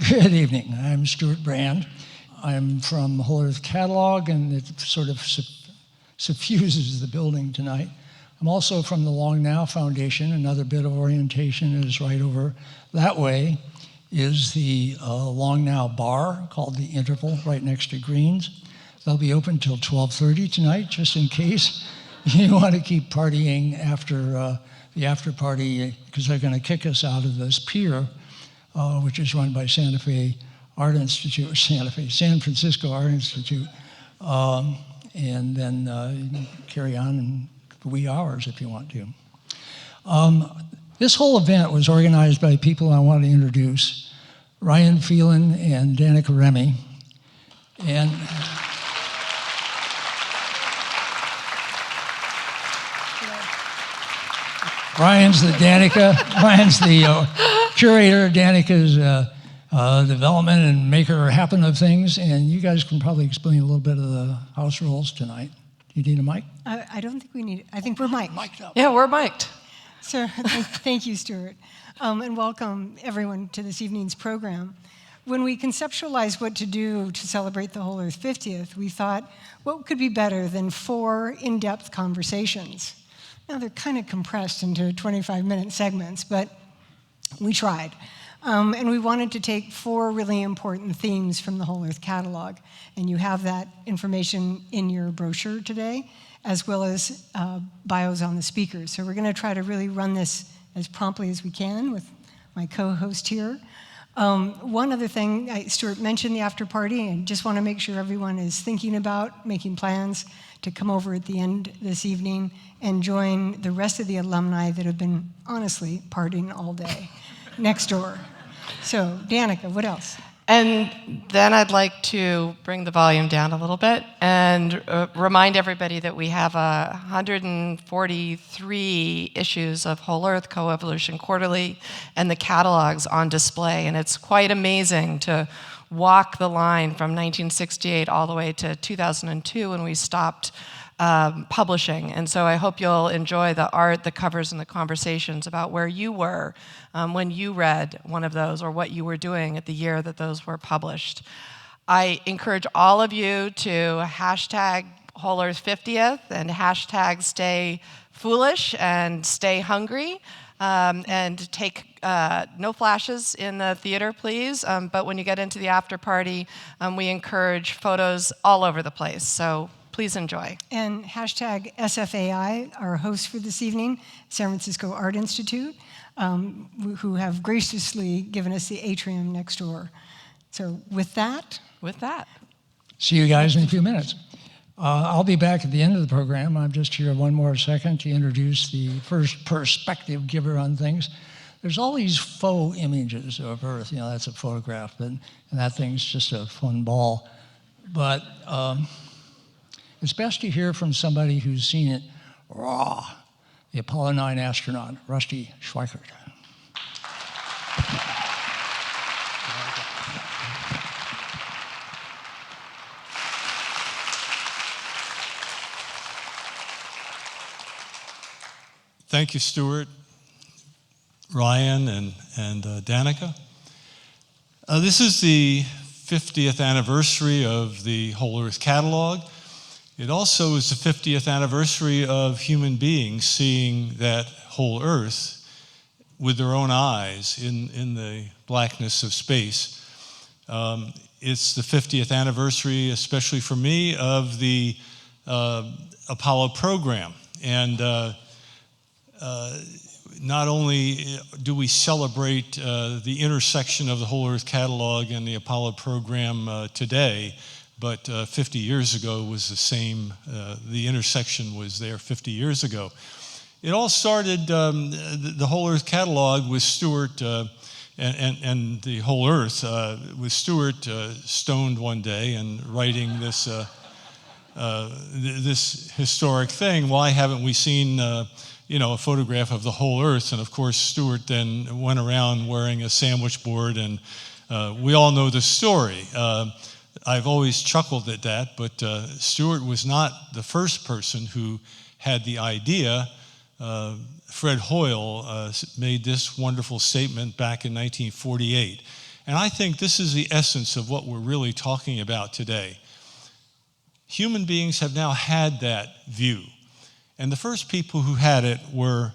Good evening. I'm Stewart Brand. I'm from Whole Earth Catalog, and it sort of suffuses the building tonight. I'm also from the Long Now Foundation. Another bit of orientation is right over that way is the Long Now Bar called The Interval, right next to Green's. They'll be open till 12:30 tonight, just in case you want to keep partying after the after party, because they're going to kick us out of this pier, which is run by San Francisco Art Institute, and then you can carry on in the wee hours if you want to. This whole event was organized by people I want to introduce, Ryan Phelan and Danica Remy. And Ryan's the curator of Danica's development and maker happen of things, and you guys can probably explain a little bit of the house rules tonight. Do you need a mic? I don't think we need it. I think we're mic'd. Mic'd up. Yeah, we're mic'd. So thank you, Stuart, and welcome everyone to this evening's program. When we conceptualized what to do to celebrate the Whole Earth 50th, we thought, what could be better than 4 in-depth conversations? Now, they're kind of compressed into 25-minute segments, but we tried. And we wanted to take 4 really important themes from the Whole Earth Catalog. And you have that information in your brochure today, as well as bios on the speakers. So we're going to try to really run this as promptly as we can with my co-host here. One other thing, Stuart mentioned the after party, and just want to make sure everyone is thinking about making plans to come over at the end this evening and join the rest of the alumni that have been, honestly, partying all day next door. So, Danica, what else? And then I'd like to bring the volume down a little bit and remind everybody that we have 143 issues of Whole Earth Coevolution Quarterly and the catalogs on display. And it's quite amazing to walk the line from 1968 all the way to 2002 when we stopped publishing. And so I hope you'll enjoy the art, the covers, and the conversations about where you were when you read one of those or what you were doing at the year that those were published. I encourage all of you to hashtag Whole Earth 50th and hashtag stay foolish and stay hungry. And take no flashes in the theater, please. But when you get into the after party, we encourage photos all over the place. So please enjoy. And hashtag SFAI, our host for this evening, San Francisco Art Institute, who have graciously given us the atrium next door. So with that. See you guys in a few minutes. I'll be back at the end of the program. I'm just here one more second to introduce the first perspective giver on things. There's all these faux images of Earth. You know, that's a photograph, and that thing's just a fun ball. But it's best to hear from somebody who's seen it raw, the Apollo 9 astronaut, Rusty Schweickart. Thank you, Stuart, Ryan, and Danica. This is the 50th anniversary of the Whole Earth Catalog. It also is the 50th anniversary of human beings seeing that whole Earth with their own eyes in the blackness of space. It's the 50th anniversary, especially for me, of the Apollo program. And not only do we celebrate the intersection of the Whole Earth Catalog and the Apollo program today, but 50 years ago was the same, the intersection was there 50 years ago. It all started, the Whole Earth Catalog with Stewart and the Whole Earth, with Stewart stoned one day and writing this, this historic thing. Why haven't we seen a photograph of the whole Earth? And of course, Stewart then went around wearing a sandwich board, and we all know the story. I've always chuckled at that, but Stewart was not the first person who had the idea. Fred Hoyle made this wonderful statement back in 1948, And I think this is the essence of what we're really talking about today. Human beings have now had that view. And the first people who had it were,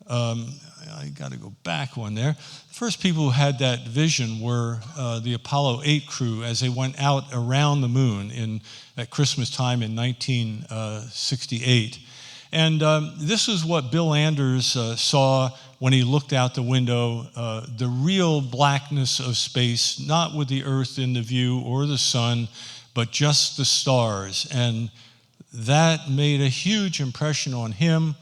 I got to go back one there. The first people who had that vision were the Apollo 8 crew as they went out around the moon at Christmas time in 1968. And this is what Bill Anders saw when he looked out the window, the real blackness of space, not with the Earth in the view or the sun, but just the stars. And that made a huge impression on him.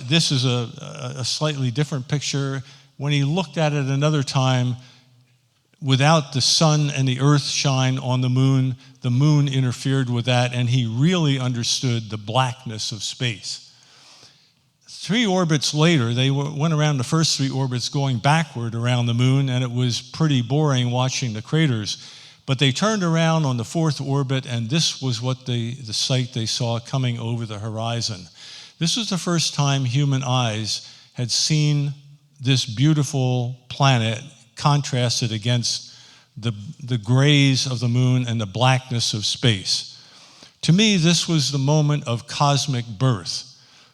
This is a slightly different picture. When he looked at it another time, without the sun and the earth shine on the moon interfered with that, and he really understood the blackness of space. 3 orbits later, they went around the first 3 orbits going backward around the moon, and it was pretty boring watching the craters. But they turned around on the 4th orbit, and this was what the sight they saw coming over the horizon. This was the first time human eyes had seen this beautiful planet contrasted against the grays of the moon and the blackness of space. To me, this was the moment of cosmic birth,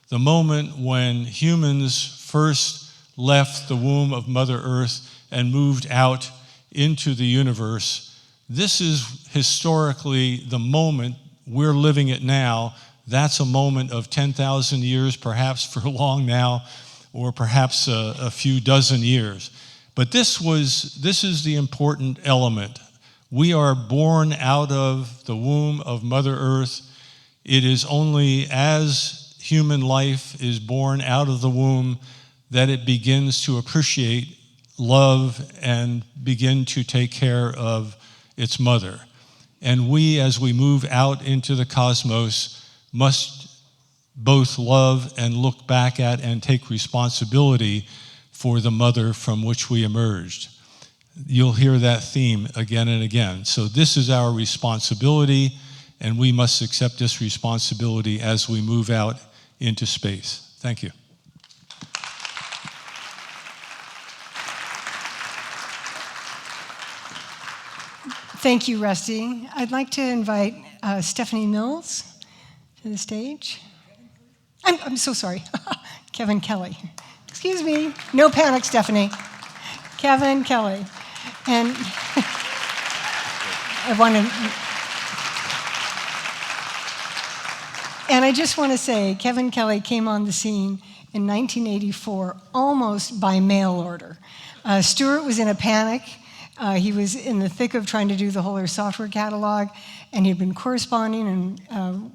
the moment when humans first left the womb of Mother Earth and moved out into the universe. This is historically the moment we're living it now. That's a moment of 10,000 years, perhaps for long now, or perhaps a few dozen years. But this is the important element. We are born out of the womb of Mother Earth. It is only as human life is born out of the womb that it begins to appreciate love and begin to take care of its mother. And we, as we move out into the cosmos, must both love and look back at and take responsibility for the mother from which we emerged. You'll hear that theme again and again. So this is our responsibility, and we must accept this responsibility as we move out into space. Thank you. Thank you, Rusty. I'd like to invite Stephanie Mills to the stage. I'm so sorry. Kevin Kelly. Excuse me. No panic, Stephanie. Kevin Kelly. And I just want to say, Kevin Kelly came on the scene in 1984 almost by mail order. Stewart was in a panic. He was in the thick of trying to do the whole Earth software catalog, and he'd been corresponding and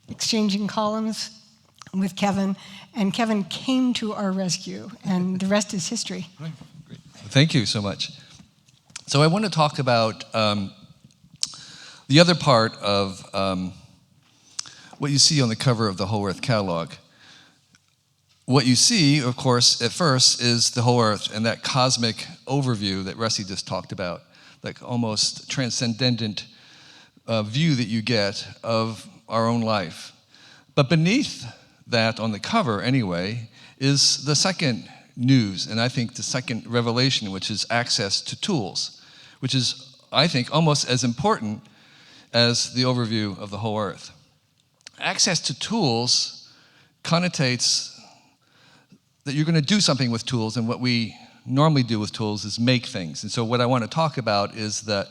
exchanging columns with Kevin, and Kevin came to our rescue, and the rest is history. Great. Thank you so much. So I want to talk about the other part of what you see on the cover of the Whole Earth catalog. What you see, of course, at first is the whole Earth and that cosmic overview that Rusty just talked about, that almost transcendent view that you get of our own life. But beneath that, on the cover anyway, is the second news, and I think the second revelation, which is access to tools, which is, I think, almost as important as the overview of the whole Earth. Access to tools connotates that you're going to do something with tools, and what we normally do with tools is make things. And so what I want to talk about is the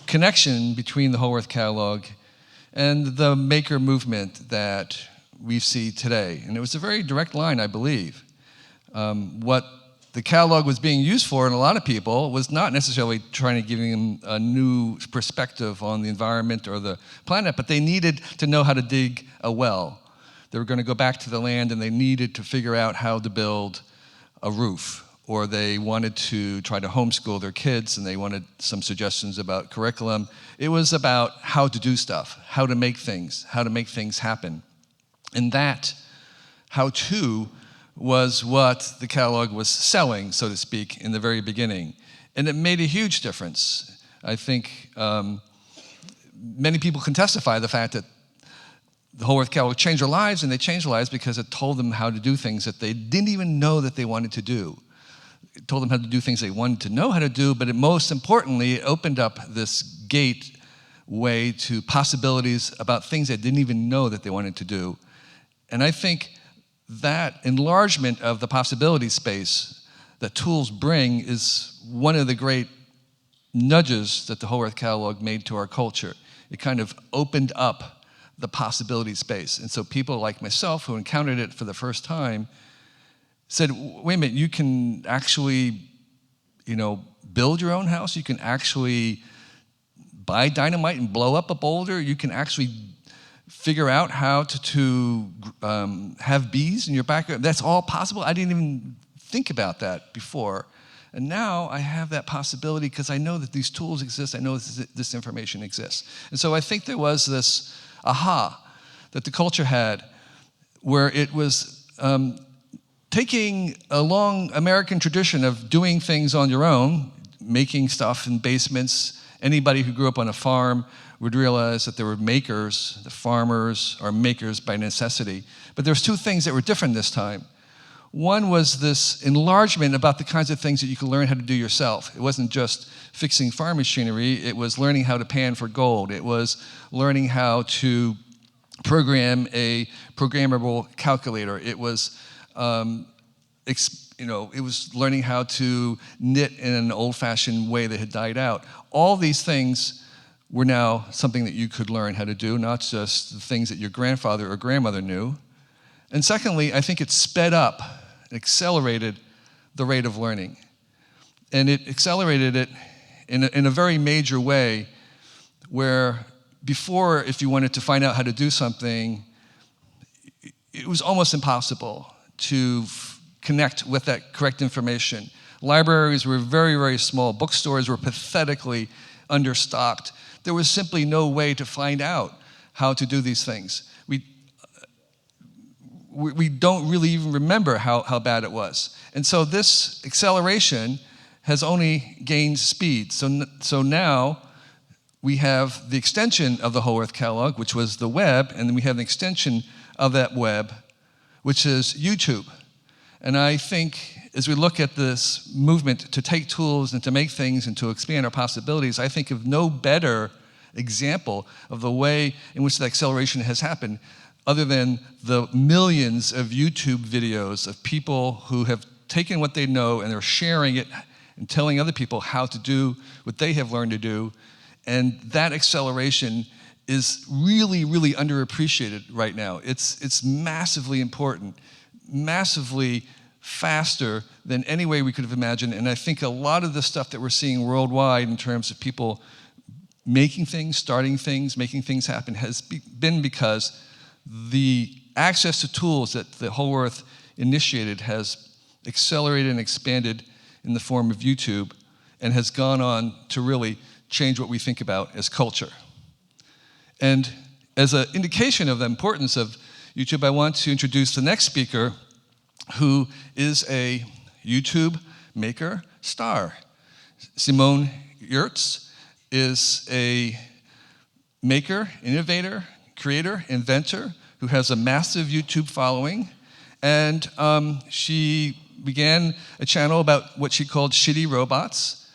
connection between the Whole Earth catalog and the maker movement that we see today. And it was a very direct line, I believe. What the catalog was being used for in a lot of people was not necessarily trying to give them a new perspective on the environment or the planet, but they needed to know how to dig a well. They were going to go back to the land, and they needed to figure out how to build a roof, or they wanted to try to homeschool their kids, and they wanted some suggestions about curriculum. It was about how to do stuff, how to make things happen. And that how-to was what the catalog was selling, so to speak, in the very beginning. And it made a huge difference. I think many people can testify the fact that the Whole Earth catalog changed their lives, and they changed their lives because it told them how to do things that they didn't even know that they wanted to do. It told them how to do things they wanted to know how to do, but most importantly, it opened up this gateway to possibilities about things they didn't even know that they wanted to do. And I think that enlargement of the possibility space that tools bring is one of the great nudges that the Whole Earth Catalog made to our culture. It kind of opened up the possibility space. And so people like myself who encountered it for the first time said, wait a minute, you can actually, build your own house. You can actually buy dynamite and blow up a boulder. You can actually figure out how to have bees in your backyard. That's all possible. I didn't even think about that before. And now I have that possibility because I know that these tools exist. I know this information exists. And so I think there was this aha that the culture had where it was taking a long American tradition of doing things on your own, making stuff in basements. Anybody who grew up on a farm would realize that there were makers. The farmers are makers by necessity. But there's two things that were different this time. One was this enlargement about the kinds of things that you could learn how to do yourself. It wasn't just fixing farm machinery, it was learning how to pan for gold. It was learning how to program a programmable calculator. It was, it was learning how to knit in an old-fashioned way that had died out. All these things were now something that you could learn how to do, not just the things that your grandfather or grandmother knew. And secondly, I think it sped up, accelerated the rate of learning. And it accelerated it in a very major way where before, if you wanted to find out how to do something, it was almost impossible to connect with that correct information. Libraries were very, very small. Bookstores were pathetically understocked. There was simply no way to find out how to do these things. We don't really even remember how bad it was. And so this acceleration has only gained speed. So now we have the extension of the Whole Earth Catalog, which was the web, and then we have an extension of that web, which is YouTube. And I think as we look at this movement to take tools and to make things and to expand our possibilities, I think of no better example of the way in which the acceleration has happened other than the millions of YouTube videos of people who have taken what they know and they're sharing it and telling other people how to do what they have learned to do. And that acceleration is really, really underappreciated right now. It's massively important, massively faster than any way we could have imagined. And I think a lot of the stuff that we're seeing worldwide in terms of people making things, starting things, making things happen has been because the access to tools that the Whole Earth initiated has accelerated and expanded in the form of YouTube and has gone on to really change what we think about as culture. And as an indication of the importance of YouTube, I want to introduce the next speaker, who is a YouTube maker star. Simone Giertz is a maker, innovator, creator, inventor, who has a massive YouTube following. And she began a channel about what she called shitty robots.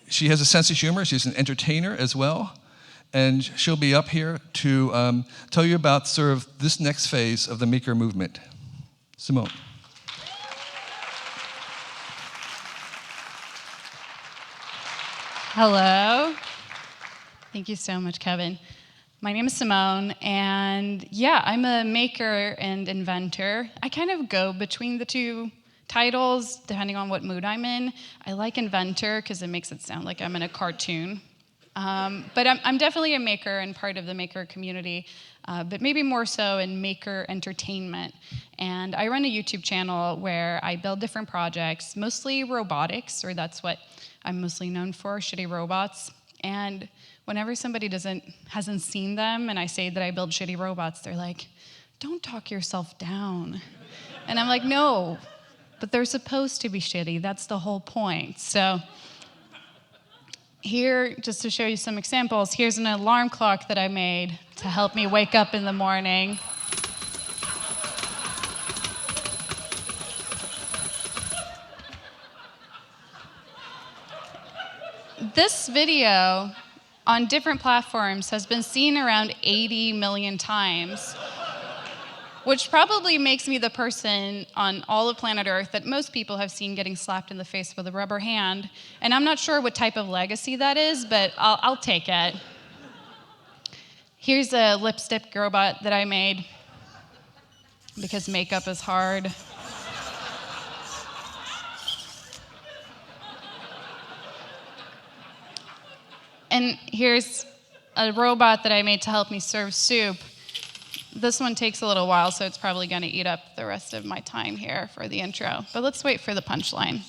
She has a sense of humor. She's an entertainer as well. And she'll be up here to tell you about sort of this next phase of the maker movement. Simone. Hello. Thank you so much, Kevin. My name is Simone, and yeah, I'm a maker and inventor. I kind of go between the two titles, depending on what mood I'm in. I like inventor because it makes it sound like I'm in a cartoon. But I'm definitely a maker and part of the maker community, but maybe more so in maker entertainment. And I run a YouTube channel where I build different projects, mostly robotics, or that's what I'm mostly known for, shitty robots. And whenever somebody hasn't seen them and I say that I build shitty robots, they're like, don't talk yourself down. And I'm like, no, but they're supposed to be shitty. That's the whole point. So here, just to show you some examples, here's an alarm clock that I made to help me wake up in the morning. This video on different platforms has been seen around 80 million times, which probably makes me the person on all of planet Earth that most people have seen getting slapped in the face with a rubber hand. And I'm not sure what type of legacy that is, but I'll take it. Here's a lipstick robot that I made because makeup is hard. And here's a robot that I made to help me serve soup. This one takes a little while, so it's probably going to eat up the rest of my time here for the intro. But let's wait for the punchline.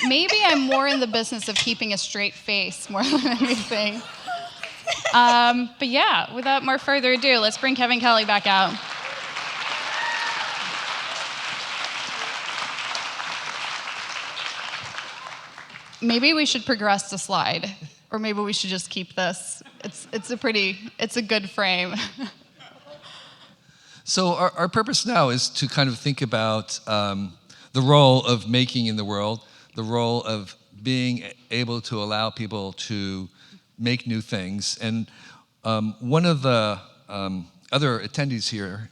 Maybe I'm more in the business of keeping a straight face more than anything. But yeah, without more further ado, let's bring Kevin Kelly back out. Maybe we should progress the slide, or maybe we should just keep this. It's a good frame. So our purpose now is to kind of think about the role of making in the world, the role of being able to allow people to make new things. And one of the other attendees here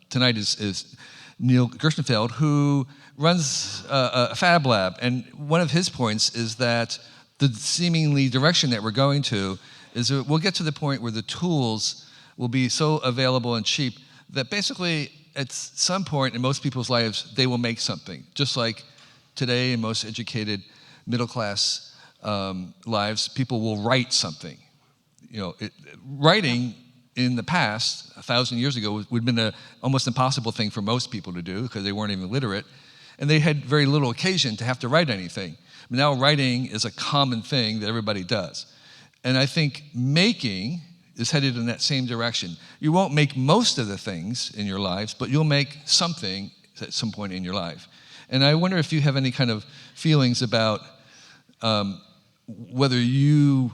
tonight is Neil Gerstenfeld, who runs a Fab Lab. And one of his points is that the seemingly direction that we're going to is that we'll get to the point where the tools will be so available and cheap that basically at some point in most people's lives, they will make something. Just like today in most educated middle class lives, people will write something. Writing in the past, 1,000 years ago, would have been an almost impossible thing for most people to do because they weren't even literate, and they had very little occasion to have to write anything. But now writing is a common thing that everybody does. And I think making is headed in that same direction. You won't make most of the things in your lives, but you'll make something at some point in your life. And I wonder if you have any kind of feelings about whether you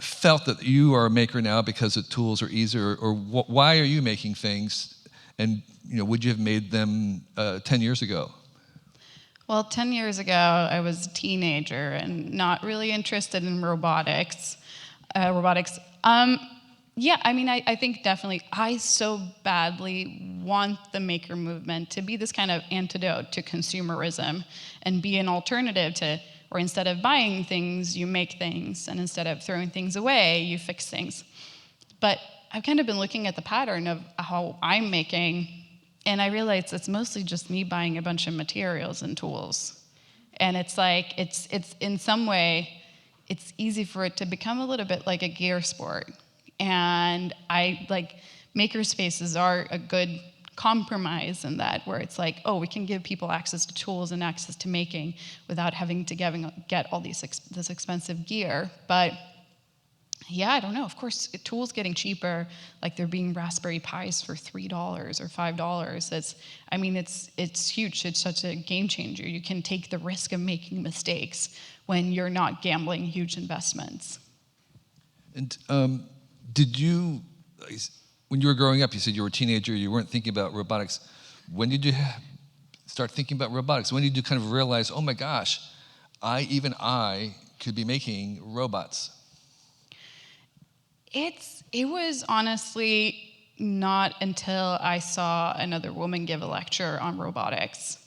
felt that you are a maker now because the tools are easier, or why are you making things, and would you have made them 10 years ago? Well, 10 years ago, I was a teenager and not really interested in robotics. Yeah, I mean, I think definitely I so badly want the maker movement to be this kind of antidote to consumerism and be an alternative to, or instead of buying things, you make things, and instead of throwing things away, you fix things. But I've kind of been looking at the pattern of how I'm making, and I realized it's mostly just me buying a bunch of materials and tools. And it's like, it's in some way, it's easy for it to become a little bit like a gear sport. And I like maker spaces are a good compromise in that, where it's like, oh, we can give people access to tools and access to making without having to get all this expensive gear. But yeah, I don't know. Of course, tools getting cheaper, like there being Raspberry Pis for $3 or $5. It's huge. It's such a game changer. You can take the risk of making mistakes when you're not gambling huge investments. And did you, when you were growing up, you said you were a teenager, you weren't thinking about robotics. When did you start thinking about robotics? When did you kind of realize, oh my gosh, I could be making robots? It was honestly not until I saw another woman give a lecture on robotics.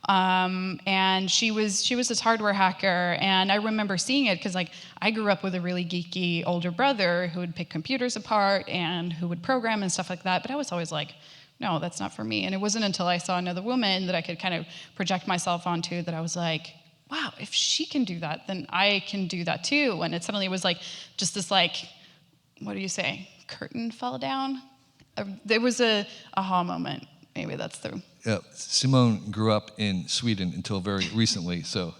And she was this hardware hacker, and I remember seeing it because I grew up with a really geeky older brother who would pick computers apart and who would program and stuff like that, but I was always like, no, that's not for me. And it wasn't until I saw another woman that I could kind of project myself onto that I was like, wow, if she can do that, then I can do that too. And it suddenly was like just this what do you say, curtain fell down? There was a aha moment. Maybe that's the... Yeah, Simone grew up in Sweden until very recently, so...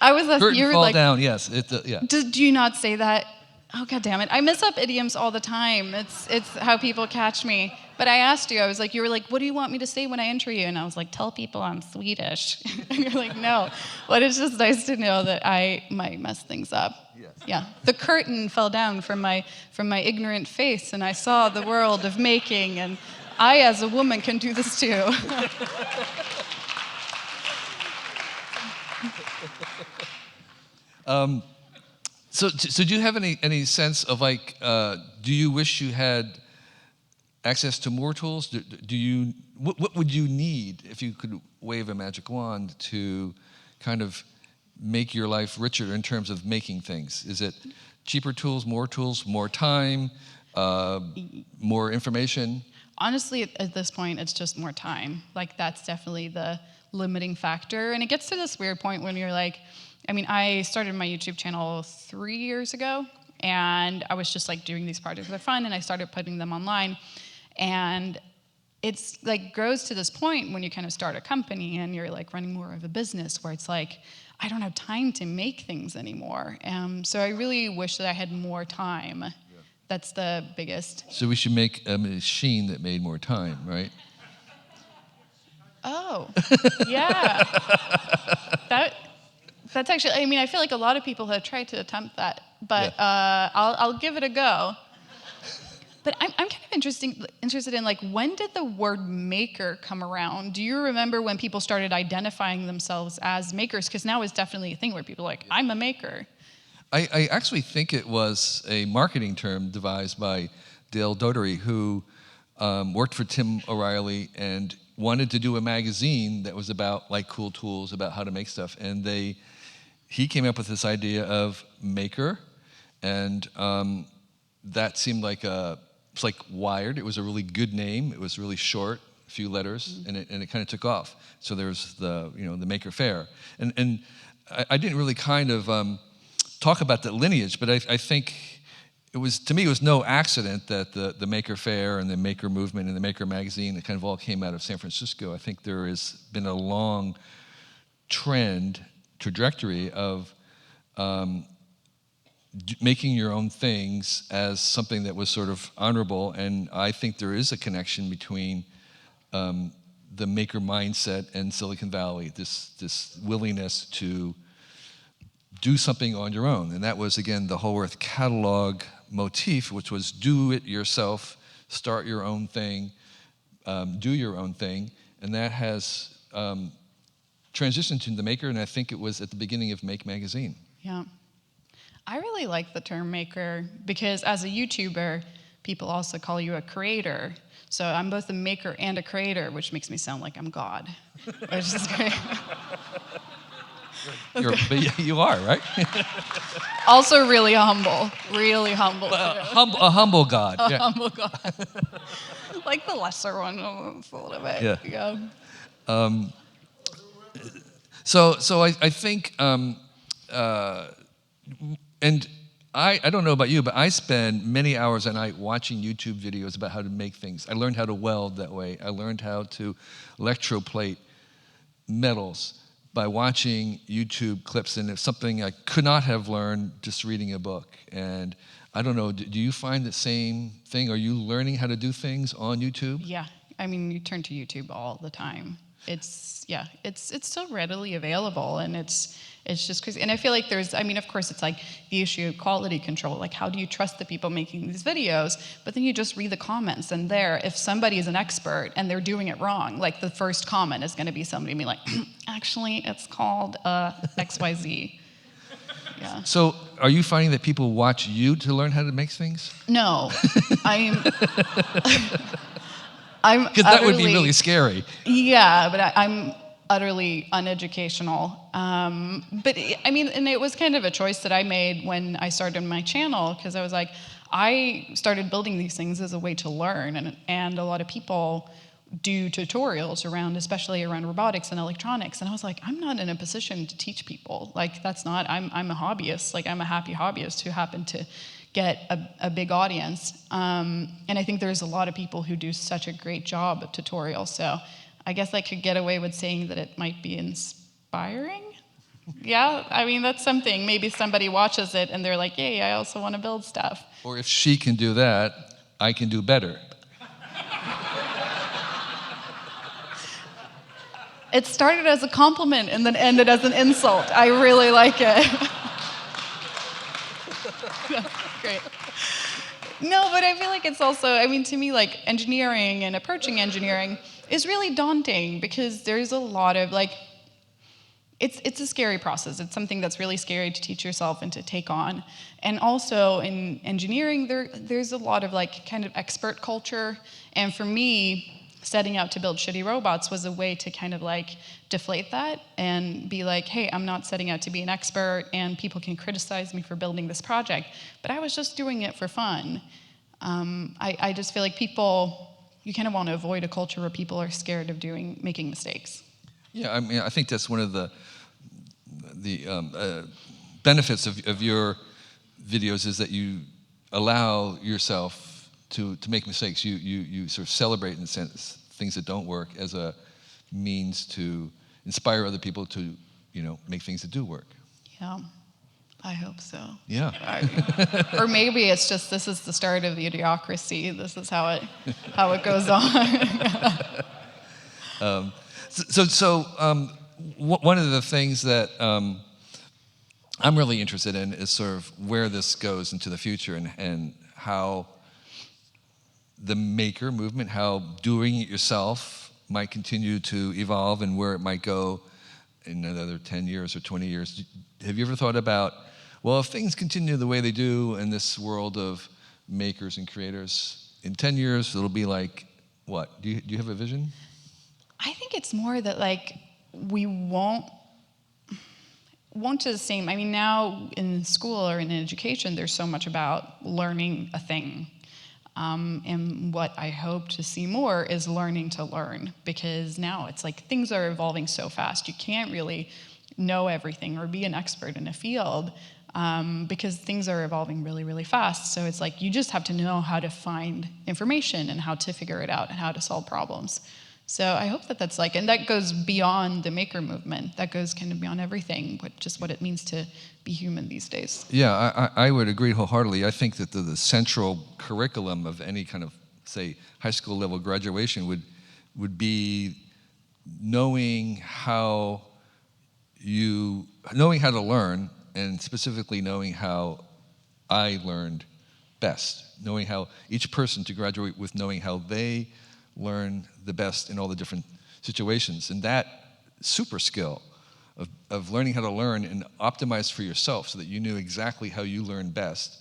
I was curtain you were fall like, down, yes. Yeah. Did you not say that? Oh, God damn it. I mess up idioms all the time. It's how people catch me. But I asked you, I was like, you were like, what do you want me to say when I enter you? And I was like, tell people I'm Swedish. And you're like, no. But it's just nice to know that I might mess things up. Yes. Yeah. The curtain fell down from my ignorant face, and I saw the world of making, and I, as a woman, can do this too. So do you have any sense of like, do you wish you had access to more tools? What would you need if you could wave a magic wand to kind of make your life richer in terms of making things? Is it cheaper tools, more time, more information? Honestly, at this point, it's just more time. Like, that's definitely the limiting factor. And it gets to this weird point when you're like, I mean, I started my YouTube channel 3 years ago, and I was just like doing these projects for fun, and I started putting them online. And it's like grows to this point when you kind of start a company and you're like running more of a business where it's like, I don't have time to make things anymore. So I really wish that I had more time. Yeah. That's the biggest. So we should make a machine that made more time, right? Oh, yeah. That's actually, I mean, I feel like a lot of people have tried to attempt that, but yeah. I'll give it a go. But I'm kind of interested in, like, when did the word maker come around? Do you remember when people started identifying themselves as makers? Because now it's definitely a thing where people are like, I'm a maker. I actually think it was a marketing term devised by Dale Dougherty, who worked for Tim O'Reilly and wanted to do a magazine that was about like cool tools, about how to make stuff. And he came up with this idea of maker, and that seemed like it's like Wired. It was a really good name. It was really short, a few letters, and it kind of took off. So there was the Maker Faire, and I didn't really kind of talk about that lineage, but I think it was no accident that the Maker Faire and the Maker movement and the Maker magazine, it kind of all came out of San Francisco. I think there has been a long trajectory of making your own things as something that was sort of honorable, and I think there is a connection between the maker mindset and Silicon Valley, this willingness to do something on your own. And that was, again, the Whole Earth Catalog motif, which was do it yourself, start your own thing, do your own thing, and that has transitioned to the Maker, and I think it was at the beginning of Make Magazine. Yeah. I really like the term maker because as a YouTuber, people also call you a creator. So I'm both a maker and a creator, which makes me sound like I'm God, which is great. But you are, right? Also really humble, really humble. A humble God. A humble God. Like the lesser one, a little bit. Yeah. So I think, and I don't know about you, but I spend many hours a night watching YouTube videos about how to make things. I learned how to weld that way. I learned how to electroplate metals by watching YouTube clips, and it's something I could not have learned just reading a book. And I don't know, do you find the same thing? Are you learning how to do things on YouTube? Yeah, I mean, you turn to YouTube all the time. It's still readily available, and it's just crazy. And I feel like of course, it's like the issue of quality control. Like, how do you trust the people making these videos? But then you just read the comments, and if somebody is an expert and they're doing it wrong, like the first comment is going to be somebody being like, actually, it's called XYZ. Yeah. So are you finding that people watch you to learn how to make things? No. I'm Because that would be really scary. Yeah, but I'm utterly uneducational. But I mean, and it was kind of a choice that I made when I started my channel, because I was like, I started building these things as a way to learn, and a lot of people do tutorials especially around robotics and electronics, and I was like, I'm not in a position to teach people. Like, I'm a hobbyist. Like, I'm a happy hobbyist who happened to get a big audience. And I think there's a lot of people who do such a great job at tutorials. So I guess I could get away with saying that it might be inspiring. Yeah, I mean, that's something. Maybe somebody watches it and they're like, yay, I also want to build stuff. Or if she can do that, I can do better. It started as a compliment and then ended as an insult. I really like it. Great. No, but I feel like it's also, I mean, to me, like, engineering and approaching engineering is really daunting because there's a lot of, like, it's a scary process. It's something that's really scary to teach yourself and to take on. And also in engineering, there's a lot of, like, kind of expert culture. And for me, setting out to build shitty robots was a way to kind of, like, deflate that and be like, hey, I'm not setting out to be an expert and people can criticize me for building this project, but I was just doing it for fun. I just feel like you kind of want to avoid a culture where people are scared of making mistakes. Yeah, I mean, I think that's one of the benefits of your videos is that you allow yourself to make mistakes. You sort of celebrate, in a sense, things that don't work as a means to inspire other people to, make things that do work. Yeah, I hope so. Yeah. Or maybe it's just this is the start of the idiocracy. This is how it goes on. One of the things that I'm really interested in is sort of where this goes into the future and how the maker movement, how doing it yourself might continue to evolve and where it might go in another 10 years or 20 years. Have you ever thought about, well, if things continue the way they do in this world of makers and creators, in 10 years it'll be like what? Do you have a vision? I think it's more that, like, we won't do the same. I mean, now in school or in education, there's so much about learning a thing. And what I hope to see more is learning to learn, because now it's like things are evolving so fast. You can't really know everything or be an expert in a field because things are evolving really, really fast. So it's like you just have to know how to find information and how to figure it out and how to solve problems. So I hope that that's like, and that goes beyond the maker movement. That goes kind of beyond everything, just what it means to be human these days. Yeah, I would agree wholeheartedly. I think that the central curriculum of any kind of, say, high school level graduation would be knowing how to learn, and specifically knowing how I learned best. Knowing how each person to graduate with knowing how they learn the best in all the different situations. And that super skill of learning how to learn and optimize for yourself so that you knew exactly how you learn best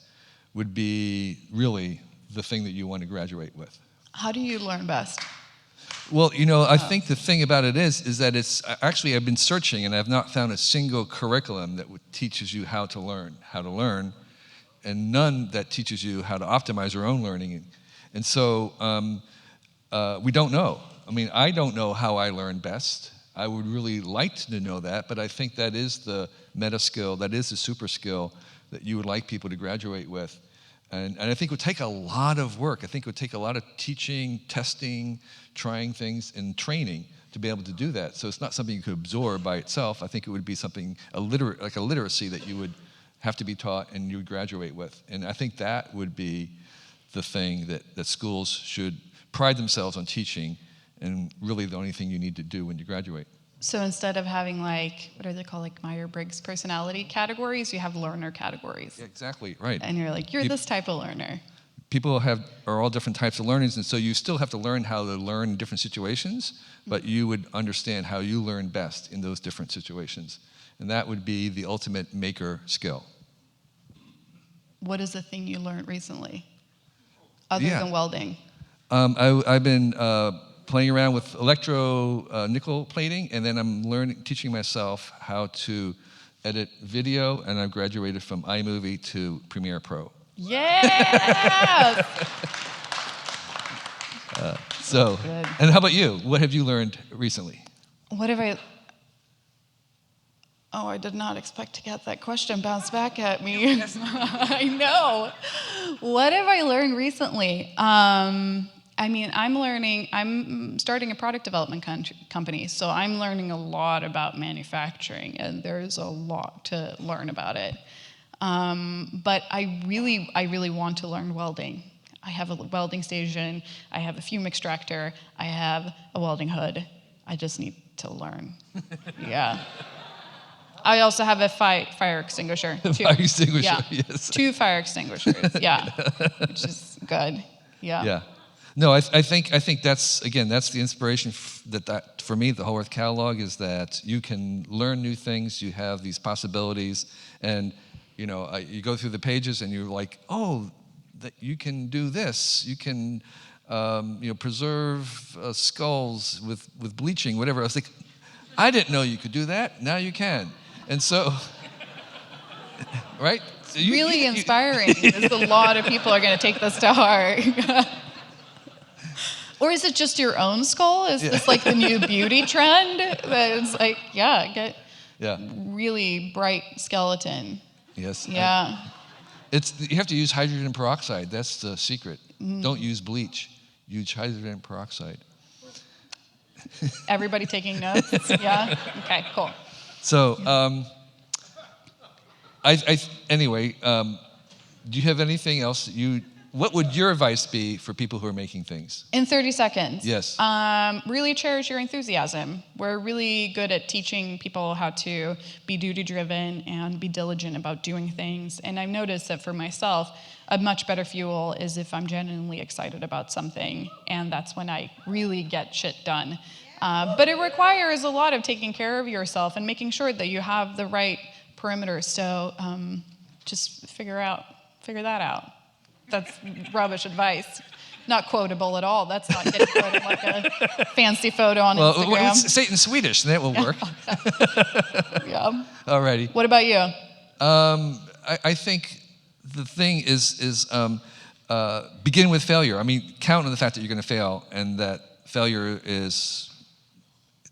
would be really the thing that you want to graduate with. How do you learn best? Well, I think the thing about it is that it's actually, I've been searching and I've not found a single curriculum that teaches you how to learn, and none that teaches you how to optimize your own learning. And so we don't know. I mean, I don't know how I learn best. I would really like to know that, but I think that is the meta skill, that is the super skill that you would like people to graduate with. And I think it would take a lot of work. I think it would take a lot of teaching, testing, trying things, and training to be able to do that. So it's not something you could absorb by itself. I think it would be something, like a literacy that you would have to be taught and you would graduate with. And I think that would be the thing that schools should pride themselves on teaching, and really the only thing you need to do when you graduate. So instead of having, like, what are they called, like Myers-Briggs personality categories, you have learner categories. Yeah, exactly, right. And you're like, you're this type of learner. People are all different types of learners, and so you still have to learn how to learn in different situations, but you would understand how you learn best in those different situations. And that would be the ultimate maker skill. What is the thing you learned recently, other than welding? I've been playing around with nickel plating, and then I'm teaching myself how to edit video, and I've graduated from iMovie to Premiere Pro. Yes! And how about you? What have you learned recently? I did not expect to get that question bounced back at me. I know. What have I learned recently? I'm starting a product development company, so I'm learning a lot about manufacturing, and there's a lot to learn about it. But I really want to learn welding. I have a welding station, I have a fume extractor, I have a welding hood. I just need to learn. Yeah. I also have a fire extinguisher, too. Fire extinguisher, Yeah. yes. 2 fire extinguishers, yeah, which is good. Yeah. Yeah. No, I think that's the inspiration that for me, the Whole Earth Catalog, is that you can learn new things, you have these possibilities, and you go through the pages and you're like, oh, that you can do this, you can preserve skulls with bleaching, whatever. I was like, I didn't know you could do that. Now you can, and so, right? So really inspiring. There's a lot of people are going to take this to heart. Or is it just your own skull? Is this like the new beauty trend? That it's like, get really bright skeleton. Yes. Yeah. You have to use hydrogen peroxide. That's the secret. Don't use bleach. Use hydrogen peroxide. Everybody taking notes? Yeah? Okay, cool. So, anyway, do you have anything else what would your advice be for people who are making things? In 30 seconds. Yes. Really cherish your enthusiasm. We're really good at teaching people how to be duty-driven and be diligent about doing things. And I've noticed that for myself, a much better fuel is if I'm genuinely excited about something, and that's when I really get shit done. But it requires a lot of taking care of yourself and making sure that you have the right perimeters. So just figure that out. That's rubbish advice. Not quotable at all. That's not getting put in like a fancy photo on Instagram. Well, say it in Swedish, and that will work. Yeah. Alrighty. What about you? I think the thing is begin with failure. I mean, count on the fact that you're going to fail, and that failure is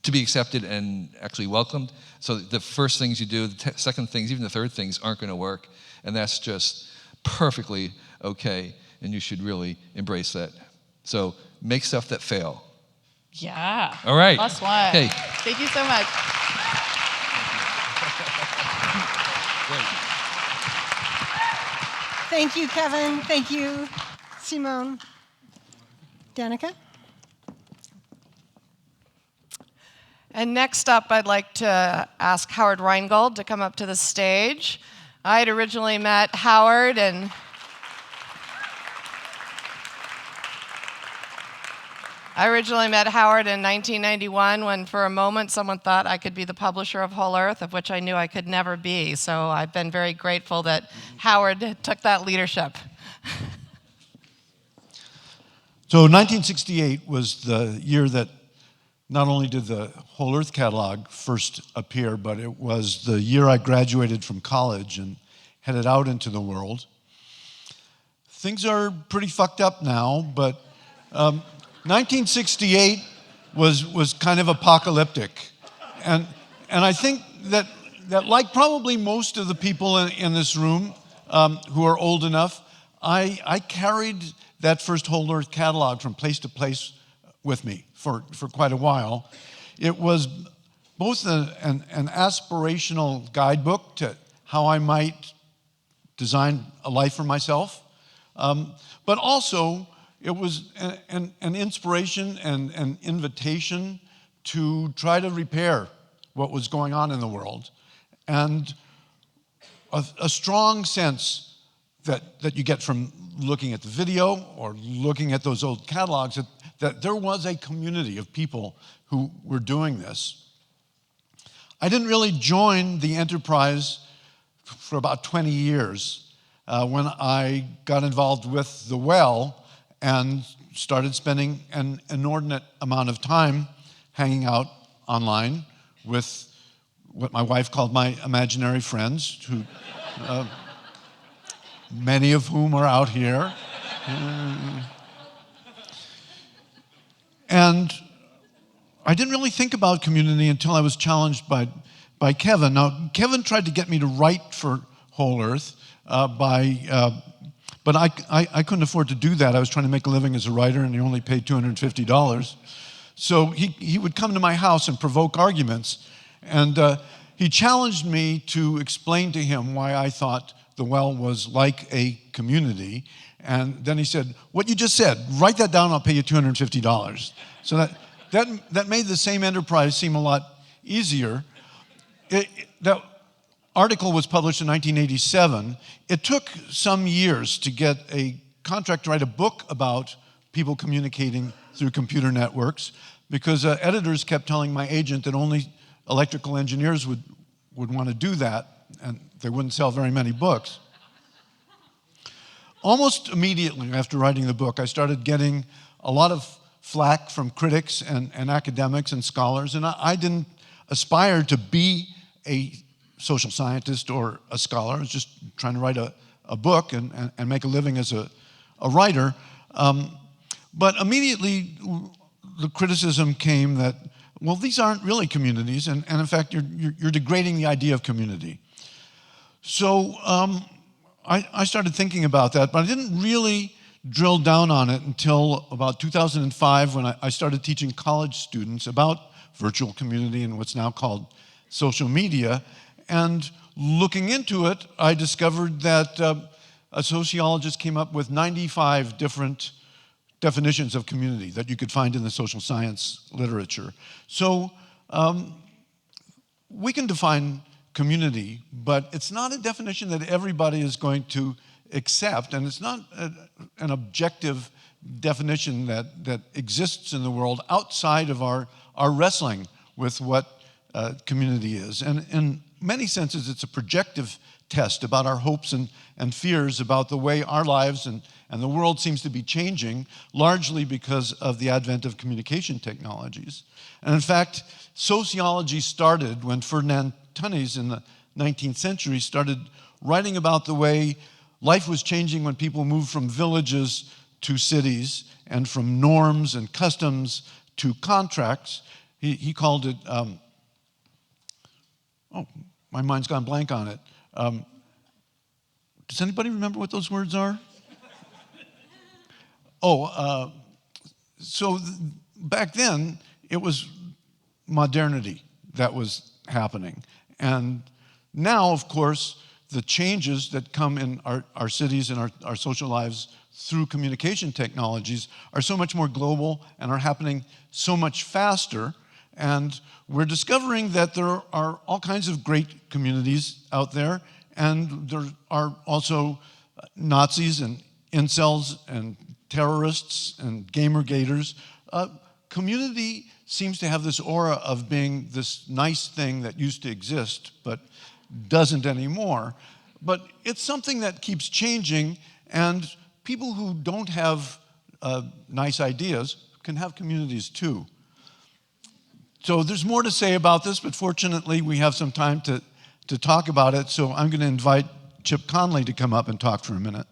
to be accepted and actually welcomed. So the first things you do, the second things, even the third things aren't going to work, and that's just perfectly okay, and you should really embrace that. So make stuff that fail. Yeah. All right. +1. Hey. Thank you so much. Thank you, Kevin. Thank you, Simone. Danica? And next up, I'd like to ask Howard Rheingold to come up to the stage. I had originally met Howard in I originally met Howard in 1991 when for a moment someone thought I could be the publisher of Whole Earth, of which I knew I could never be. So I've been very grateful that Howard took that leadership. So 1968 was the year that not only did the Whole Earth catalog first appear, but it was the year I graduated from college and headed out into the world. Things are pretty fucked up now, but 1968 was kind of apocalyptic. And I think that like probably most of the people in this room who are old enough, I carried that first Whole Earth catalog from place to place with me for quite a while. It was both an aspirational guidebook to how I might design a life for myself, but also it was an inspiration and an invitation to try to repair what was going on in the world, and a strong sense that you get from looking at the video or looking at those old catalogs that there was a community of people who were doing this. I didn't really join the enterprise for about 20 years when I got involved with The Well and started spending an inordinate amount of time hanging out online with what my wife called my imaginary friends, who many of whom are out here. And I didn't really think about community until I was challenged by Kevin. Now, Kevin tried to get me to write for Whole Earth, but I couldn't afford to do that. I was trying to make a living as a writer, and he only paid $250. So he would come to my house and provoke arguments. And he challenged me to explain to him why I thought The Well was like a community. And then he said, what you just said, write that down, I'll pay you $250. So that made the same enterprise seem a lot easier. That article was published in 1987. It took some years to get a contract to write a book about people communicating through computer networks, because editors kept telling my agent that only electrical engineers would want to do that, and they wouldn't sell very many books. Almost immediately after writing the book, I started getting a lot of flack from critics and academics and scholars, and I didn't aspire to be a social scientist or a scholar. I was just trying to write a book and make a living as a writer. But immediately the criticism came that, well, these aren't really communities, and in fact, you're degrading the idea of community. So I started thinking about that, but I didn't really drill down on it until about 2005, when I started teaching college students about virtual community and what's now called social media. And looking into it, I discovered that a sociologist came up with 95 different definitions of community that you could find in the social science literature. So we can define community, but it's not a definition that everybody is going to accept, and it's not an objective definition that exists in the world outside of our wrestling with what community is. And in many senses, it's a projective test about our hopes and fears about the way our lives and the world seems to be changing, largely because of the advent of communication technologies. And in fact, sociology started when Ferdinand Tönnies in the 19th century started writing about the way life was changing when people moved from villages to cities and from norms and customs to contracts. He called it, oh, my mind's gone blank on it. Does anybody remember what those words are? So back then, it was modernity that was happening. And now, of course, the changes that come in our cities and our social lives through communication technologies are so much more global and are happening so much faster. And we're discovering that there are all kinds of great communities out there, and there are also Nazis and incels and terrorists and gamergaters. Community seems to have this aura of being this nice thing that used to exist but doesn't anymore. But it's something that keeps changing, and people who don't have nice ideas can have communities too. So there's more to say about this, but fortunately we have some time to talk about it, so I'm going to invite Chip Conley to come up and talk for a minute.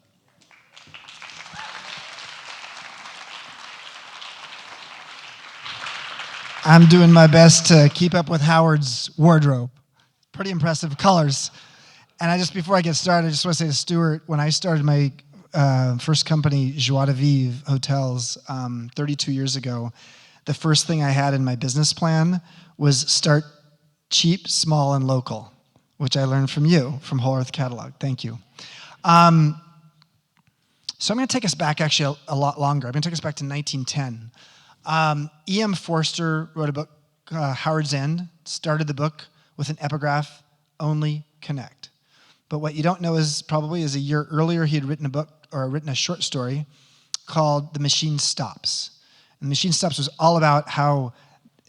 I'm doing my best to keep up with Howard's wardrobe. Pretty impressive colors. And before I get started, I just want to say to Stewart, when I started my first company, Joie de Vivre Hotels, 32 years ago, the first thing I had in my business plan was start cheap, small, and local, which I learned from you, from Whole Earth Catalog. Thank you. So I'm going to take us back actually a lot longer. I'm going to take us back to 1910. E.M. Forster wrote a book, Howard's End, started the book with an epigraph, "Only connect." But what you don't know is probably a year earlier he had written a book, or written a short story called The Machine Stops. And The Machine Stops was all about how,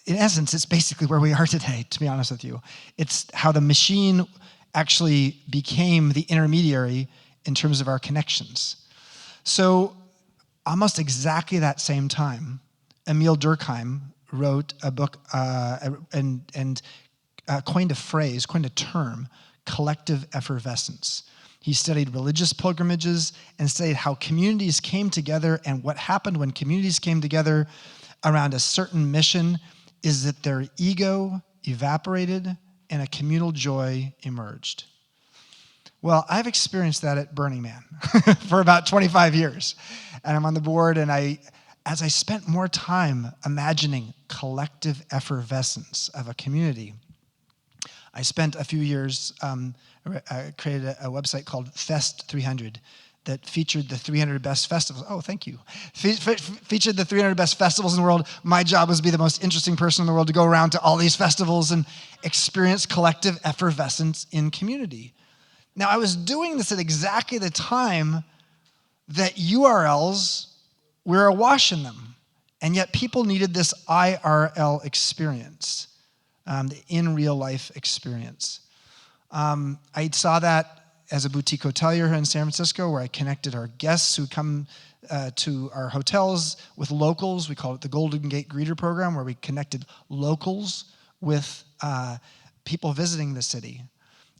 in essence, it's basically where we are today, to be honest with you. It's how the machine actually became the intermediary in terms of our connections. So almost exactly that same time, Emil Durkheim wrote a book and coined a phrase, coined a term, collective effervescence. He studied religious pilgrimages and studied how communities came together, and what happened when communities came together around a certain mission is that their ego evaporated and a communal joy emerged. Well, I've experienced that at Burning Man for about 25 years. And I'm on the board, and as I spent more time imagining collective effervescence of a community, I spent a few years, created a website called Fest 300 that featured the 300 best festivals. Oh, thank you. Featured the 300 best festivals in the world. My job was to be the most interesting person in the world, to go around to all these festivals and experience collective effervescence in community. Now, I was doing this at exactly the time that URLs were awash in them, and yet people needed this IRL experience, the in real life experience. I saw that as a boutique hotelier here in San Francisco, where I connected our guests who come to our hotels with locals. We call it the Golden Gate Greeter Program, where we connected locals with people visiting the city.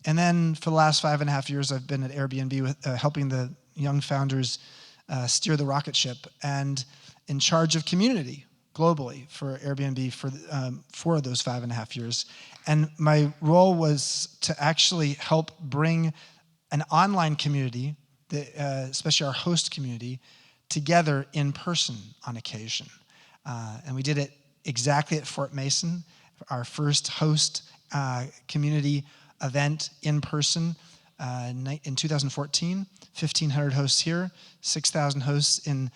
And then for the last 5.5 years, I've been at Airbnb with, helping the young founders steer the rocket ship, and in charge of community globally for Airbnb for those 5.5 years. And my role was to actually help bring an online community, especially our host community, together in person on occasion. And we did it exactly at Fort Mason, our first host community event in person in 2014. 1,500 hosts here, 6,000 hosts in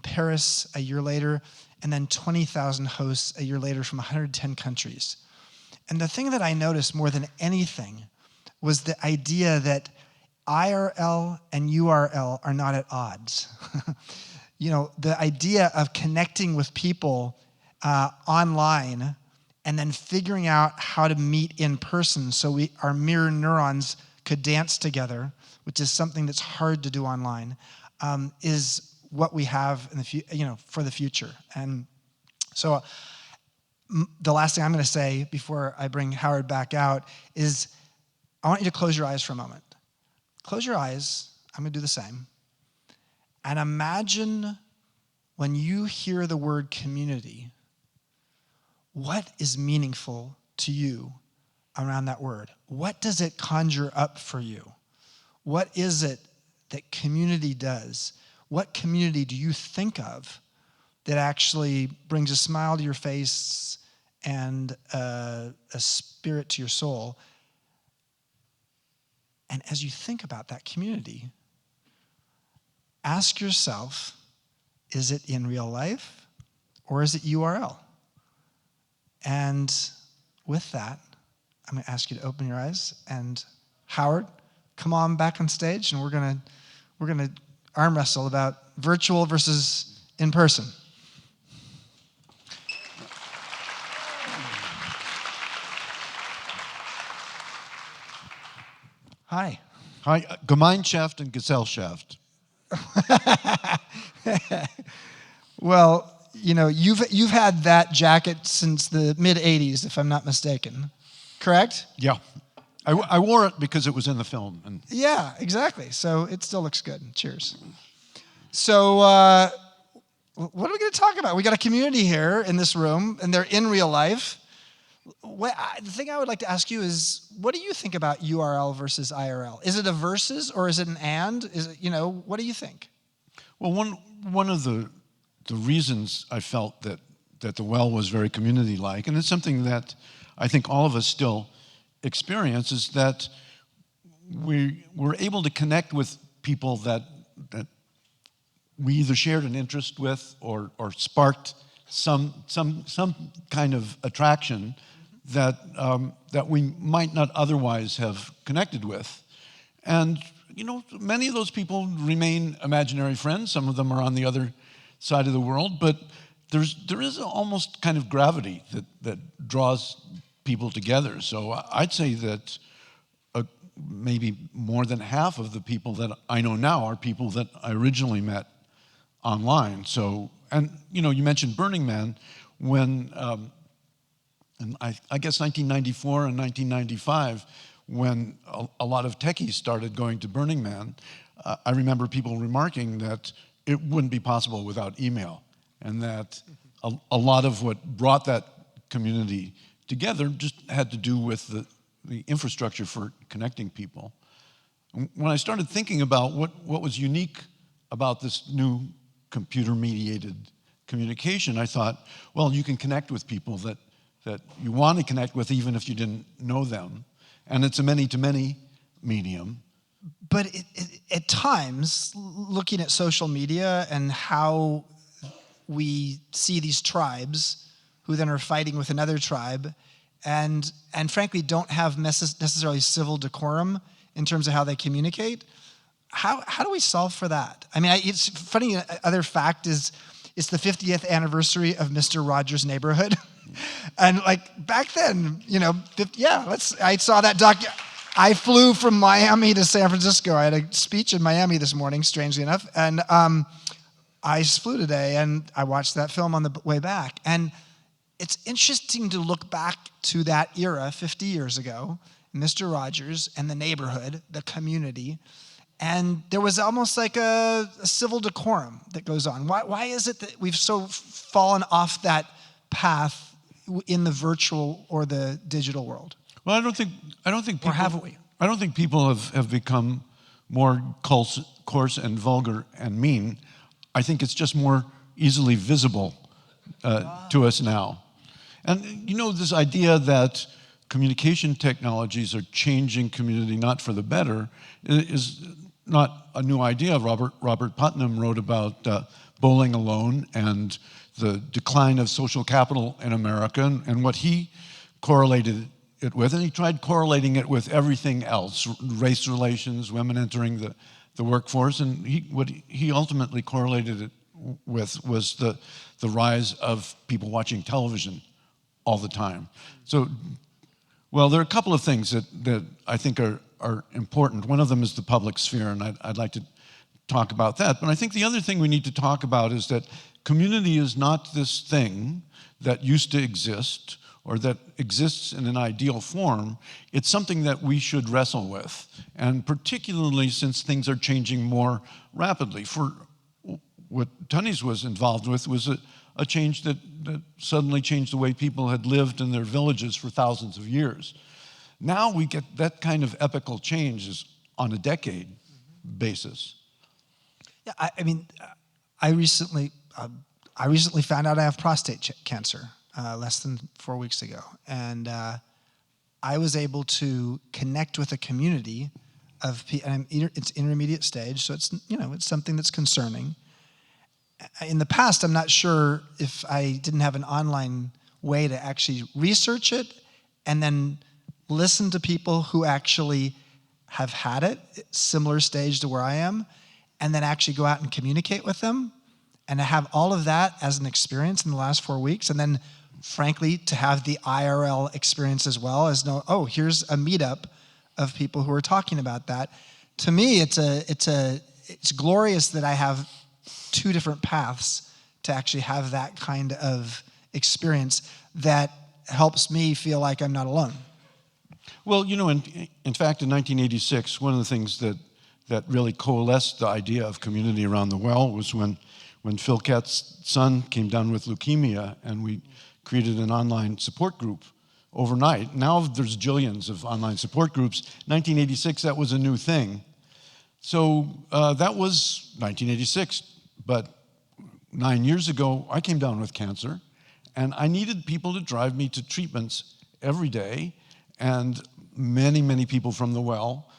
Paris a year later, and then 20,000 hosts a year later from 110 countries. And the thing that I noticed more than anything was the idea that IRL and URL are not at odds. The idea of connecting with people online and then figuring out how to meet in person so our mirror neurons could dance together, which is something that's hard to do online, is what we have in for the future. And so the last thing I'm going to say before I bring Howard back out is I want you to close your eyes for a moment. Close your eyes. I'm going to do the same. And imagine when you hear the word community, what is meaningful to you around that word? What does it conjure up for you? What is it that community does? What community do you think of that actually brings a smile to your face and a spirit to your soul? And as you think about that community, ask yourself, is it in real life or is it URL? And with that, I'm going to ask you to open your eyes. And Howard, come on back on stage, and we're gonna arm wrestle about virtual versus in person. Hi. Hi, Gemeinschaft and Gesellschaft. Well, you've had that jacket since the mid-'80s, if I'm not mistaken, correct? Yeah. I wore it because it was in the film. And Yeah, exactly. So it still looks good. Cheers. So what are we going to talk about? We got a community here in this room, and they're in real life. The thing I would like to ask you is, what do you think about URL versus IRL? Is it a versus or is it an and? Is it, what do you think? well, one of the reasons I felt that the well was very community-like, and it's something that I think all of us still experience, is that we were able to connect with people that we either shared an interest with or sparked some kind of attraction that we might not otherwise have connected with. And many of those people remain imaginary friends. Some of them are on the other side of the world, but there is almost kind of gravity that draws people together. So I'd say that maybe more than half of the people that I know now are people that I originally met online. So, and you mentioned Burning Man. When and I guess 1994 and 1995, when a lot of techies started going to Burning Man, I remember people remarking that it wouldn't be possible without email, and that a lot of what brought that community together just had to do with the infrastructure for connecting people. When I started thinking about what was unique about this new computer-mediated communication, I thought, well, you can connect with people that you want to connect with even if you didn't know them. And it's a many-to-many medium. but at times, looking at social media and how we see these tribes who then are fighting with another tribe and frankly don't have necessarily civil decorum in terms of how they communicate. How do we solve for that? I mean, it's funny, other fact is it's the 50th anniversary of Mr. Rogers' Neighborhood. And like back then, I saw that I flew from Miami to San Francisco. I had a speech in Miami this morning, strangely enough. And I flew today and I watched that film on the way back. And it's interesting to look back to that era 50 years ago, Mr. Rogers and the neighborhood, the community. And there was almost like a civil decorum that goes on. Why is it that we've so fallen off that path in the virtual or the digital world? Well, I don't think people, or have we? I don't think people have become more coarse and vulgar and mean. I think it's just more easily visible to us now. And this idea that communication technologies are changing community not for the better is not a new idea. Robert Putnam wrote about bowling alone and the decline of social capital in America and what he correlated it with. And he tried correlating it with everything else, race relations, women entering the workforce. And what he ultimately correlated it with was the rise of people watching television all the time. So, well, there are a couple of things that I think are important. One of them is the public sphere, and I'd like to talk about that. But I think the other thing we need to talk about is that community is not this thing that used to exist or that exists in an ideal form. It's something that we should wrestle with, and particularly since things are changing more rapidly. For what Tunney's was involved with was a change that suddenly changed the way people had lived in their villages for thousands of years. Now we get that kind of epical change on a decade basis. Yeah, I mean, I recently found out I have prostate cancer less than 4 weeks ago, and I was able to connect with a community of people. And it's intermediate stage, so it's something that's concerning. In the past, I'm not sure if I didn't have an online way to actually research it and then listen to people who actually have had it, similar stage to where I am, and then actually go out and communicate with them, and to have all of that as an experience in the last 4 weeks, and then, frankly, to have the IRL experience as well as here's a meetup of people who are talking about that. To me, it's glorious that I have two different paths to actually have that kind of experience that helps me feel like I'm not alone. Well, in fact, in 1986, one of the things that really coalesced the idea of community around the well was when Phil Katz's son came down with leukemia, and we created an online support group overnight. Now there's jillions of online support groups. 1986, that was a new thing. So that was 1986. But 9 years ago, I came down with cancer, and I needed people to drive me to treatments every day, and many, many people from the well,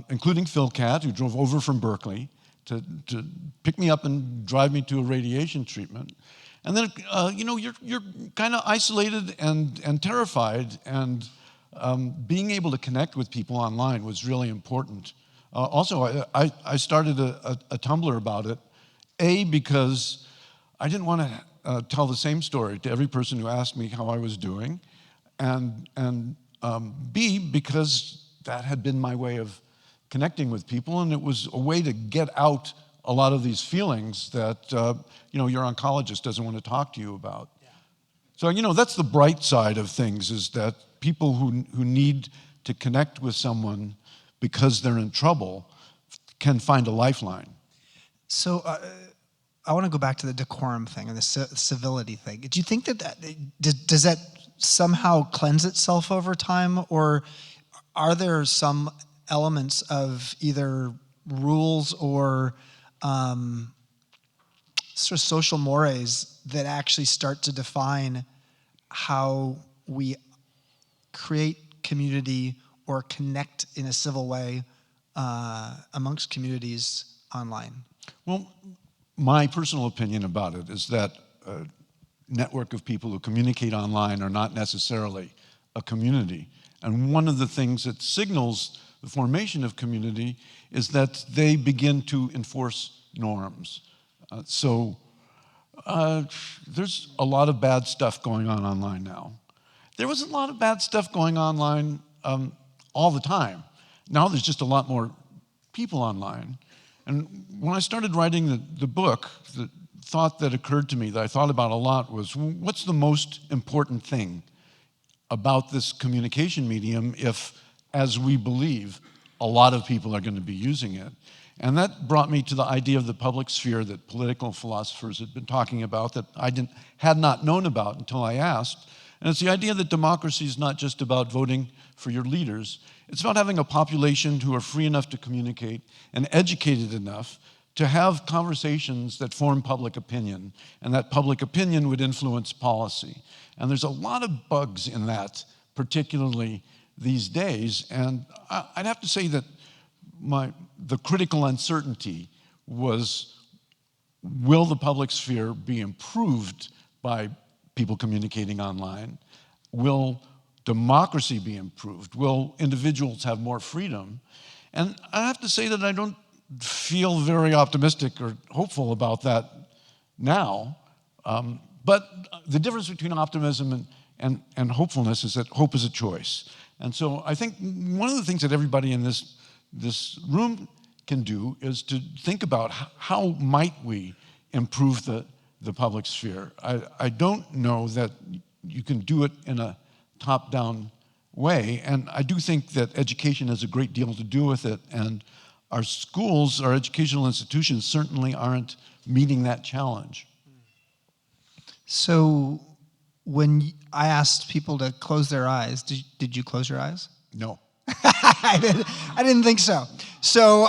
including Phil Katz, who drove over from Berkeley to pick me up and drive me to a radiation treatment. And then, you're kind of isolated and terrified, and being able to connect with people online was really important. Also, I started a Tumblr about it, because I didn't want to tell the same story to every person who asked me how I was doing, and B, because that had been my way of connecting with people, and it was a way to get out a lot of these feelings that your oncologist doesn't want to talk to you about. Yeah. So that's the bright side of things, is that people who need to connect with someone because they're in trouble can find a lifeline. So I want to go back to the decorum thing and the civility thing. Do you think does that somehow cleanse itself over time, or are there some elements of either rules or sort of social mores that actually start to define how we create community or connect in a civil way amongst communities online? Well, my personal opinion about it is that a network of people who communicate online are not necessarily a community. And one of the things that signals the formation of community is that they begin to enforce norms. There's a lot of bad stuff going on online now. There was a lot of bad stuff going online all the time. Now there's just a lot more people online. And when I started writing the book, the thought that occurred to me that I thought about a lot was, what's the most important thing about this communication medium if, as we believe, a lot of people are going to be using it? And that brought me to the idea of the public sphere that political philosophers had been talking about that I had not known about until I asked. And it's the idea that democracy is not just about voting for your leaders. It's about having a population who are free enough to communicate and educated enough to have conversations that form public opinion, and that public opinion would influence policy. And there's a lot of bugs in that, particularly these days. And I'd have to say that the critical uncertainty was, will the public sphere be improved by people communicating online? Will democracy be improved? Will individuals have more freedom? And I have to say that I don't feel very optimistic or hopeful about that now. But the difference between optimism and hopefulness is that hope is a choice. And so I think one of the things that everybody in this room can do is to think about how might we improve the public sphere. I don't know that you can do it in a top-down way, and I do think that education has a great deal to do with it, and our schools, our educational institutions certainly aren't meeting that challenge. So when I asked people to close their eyes, did you close your eyes? No. I didn't think so. So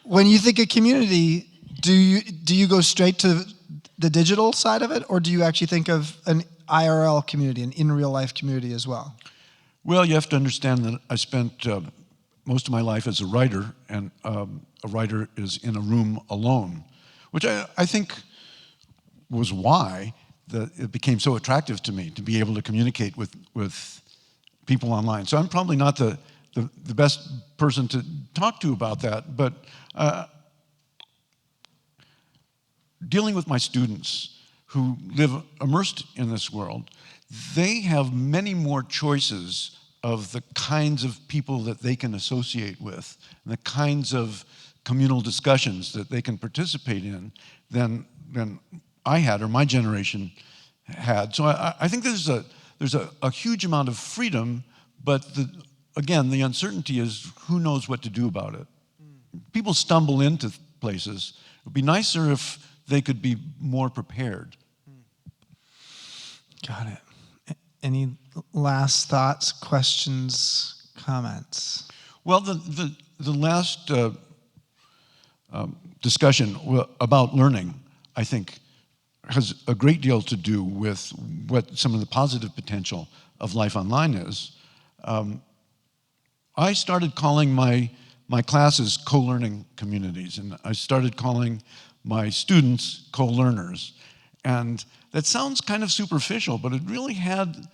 when you think of community, do you go straight to the digital side of it, or do you actually think of an IRL community, an in real life community as well? Well, you have to understand that I spent most of my life as a writer, and a writer is in a room alone, which I think was why it became so attractive to me to be able to communicate with people online. So I'm probably not the best person to talk to about that, but dealing with my students who live immersed in this world, they have many more choices of the kinds of people that they can associate with, and the kinds of communal discussions that they can participate in than I had or my generation had. So I think there's a huge amount of freedom, but again, the uncertainty is who knows what to do about it. People stumble into places. It would be nicer if they could be more prepared. Got it. Any last thoughts, questions, comments? Well, the last discussion about learning, I think, has a great deal to do with what some of the positive potential of life online is. I started calling my classes co-learning communities, and I started calling my students co-learners. And that sounds kind of superficial, but it really had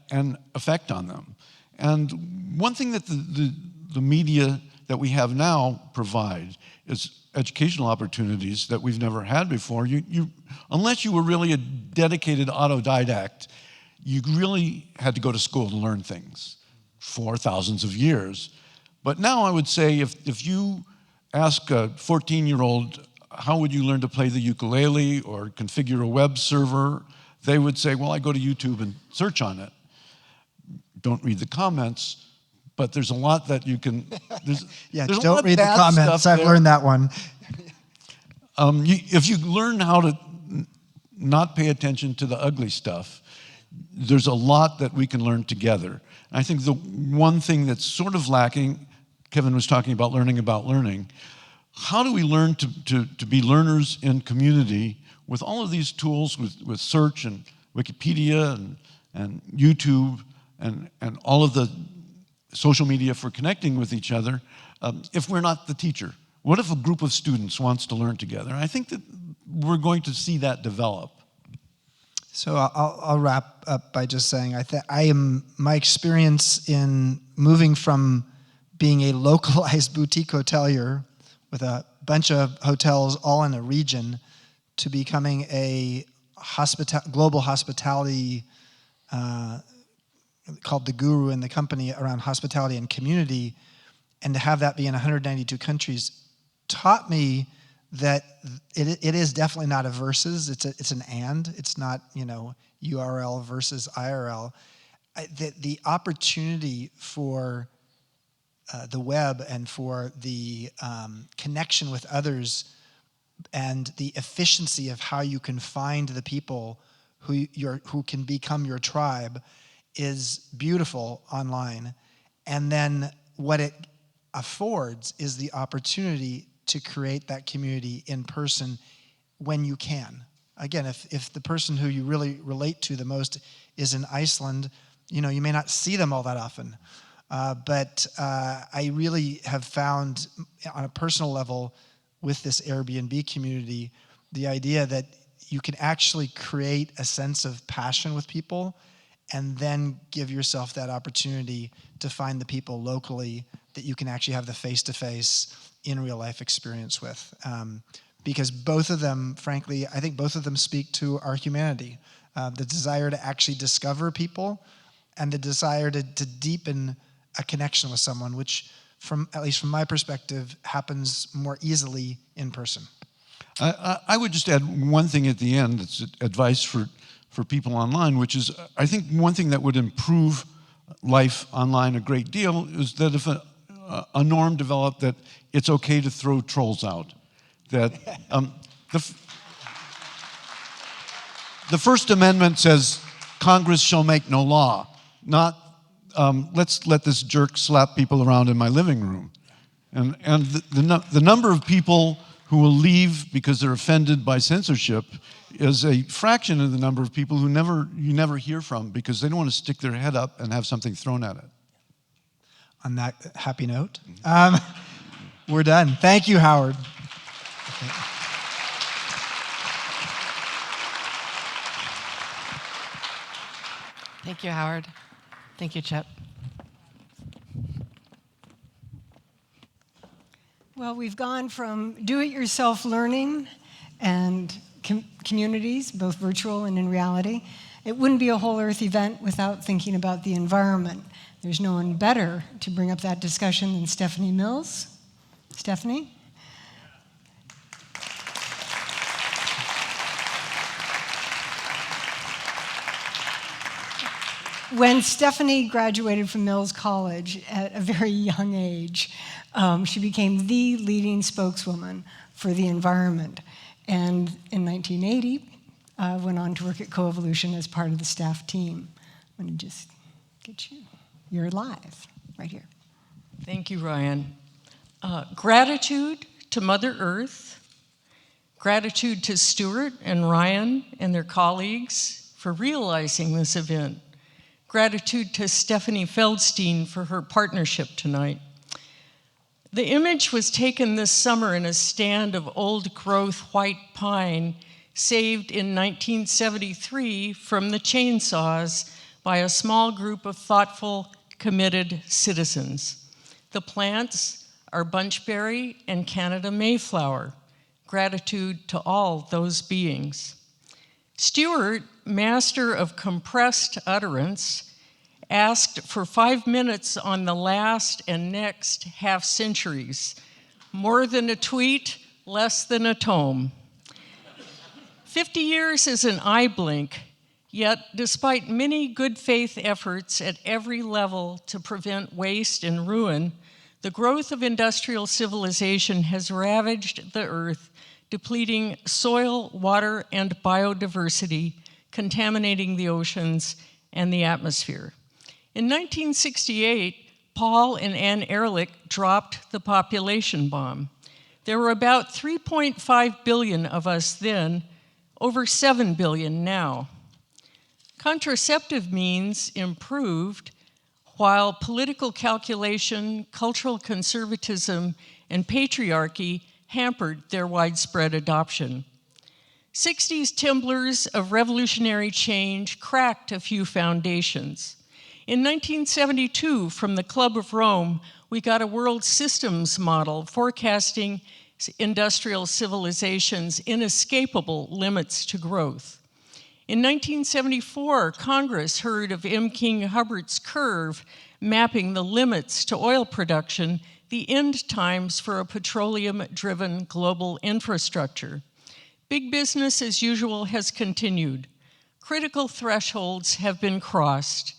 an effect on them. And one thing that the media that we have now provide is educational opportunities that we've never had before. Unless you were really a dedicated autodidact, you really had to go to school to learn things for thousands of years. But now I would say if you ask a 14-year-old, how would you learn to play the ukulele or configure a web server, they would say, well, I go to YouTube and search on it. Don't read the comments, but there's a lot that you can... there's don't read the comments. I've learned that one. If you learn how to not pay attention to the ugly stuff, there's a lot that we can learn together. I think the one thing that's sort of lacking, Kevin was talking about learning. How do we learn to be learners in community with all of these tools, with search and Wikipedia and YouTube and all of the social media for connecting with each other, if we're not the teacher? What if a group of students wants to learn together? And I think that we're going to see that develop. So I'll wrap up by just saying my experience in moving from being a localized boutique hotelier with a bunch of hotels all in a region to becoming a global hospitality called the guru in the company around hospitality and community, and to have that be in 192 countries taught me that it is definitely not a versus, it's an and. It's not, URL versus IRL. The opportunity for the web and for the connection with others and the efficiency of how you can find the people who can become your tribe is beautiful online. And then what it affords is the opportunity to create that community in person when you can. Again, if the person who you really relate to the most is in Iceland, you may not see them all that often. But I really have found on a personal level with this Airbnb community, the idea that you can actually create a sense of passion with people and then give yourself that opportunity to find the people locally that you can actually have the face-to-face in real life experience with. Because both of them, frankly, I think both of them speak to our humanity. The desire to actually discover people and the desire to deepen a connection with someone, which, at least from my perspective, happens more easily in person. I would just add one thing at the end that's advice for people online, which is I think one thing that would improve life online a great deal is that if a norm developed that it's okay to throw trolls out. That the First Amendment says Congress shall make no law, not let's let this jerk slap people around in my living room. And the number of people who will leave because they're offended by censorship is a fraction of the number of people who you never hear from because they don't want to stick their head up and have something thrown at it. On that happy note, we're done. Thank you, Howard. Thank you, Howard. Thank you, Chip. Well, we've gone from do-it-yourself learning and communities, both virtual and in reality. It wouldn't be a Whole Earth event without thinking about the environment. There's no one better to bring up that discussion than Stephanie Mills. Stephanie? When Stephanie graduated from Mills College at a very young age, she became the leading spokeswoman for the environment. And in 1980, went on to work at Coevolution as part of the staff team. I'm going to just get you. You're live, right here. Thank you, Ryan. Gratitude to Mother Earth, gratitude to Stewart and Ryan and their colleagues for realizing this event. Gratitude to Stephanie Feldstein for her partnership tonight. The image was taken this summer in a stand of old-growth white pine saved in 1973 from the chainsaws by a small group of thoughtful, committed citizens. The plants are bunchberry and Canada Mayflower. Gratitude to all those beings. Stewart, master of compressed utterance, asked for 5 minutes on the last and next half centuries. More than a tweet, less than a tome. 50 years is an eye blink, yet despite many good faith efforts at every level to prevent waste and ruin, the growth of industrial civilization has ravaged the earth, depleting soil, water, and biodiversity, contaminating the oceans and the atmosphere. In 1968, Paul and Ann Ehrlich dropped the population bomb. There were about 3.5 billion of us then, over 7 billion now. Contraceptive means improved while political calculation, cultural conservatism, and patriarchy hampered their widespread adoption. 60s timblers of revolutionary change cracked a few foundations. In 1972, from the Club of Rome, we got a world systems model forecasting industrial civilization's inescapable limits to growth. In 1974, Congress heard of M. King Hubbard's curve mapping the limits to oil production, the end times for a petroleum-driven global infrastructure. Big business as usual has continued. Critical thresholds have been crossed.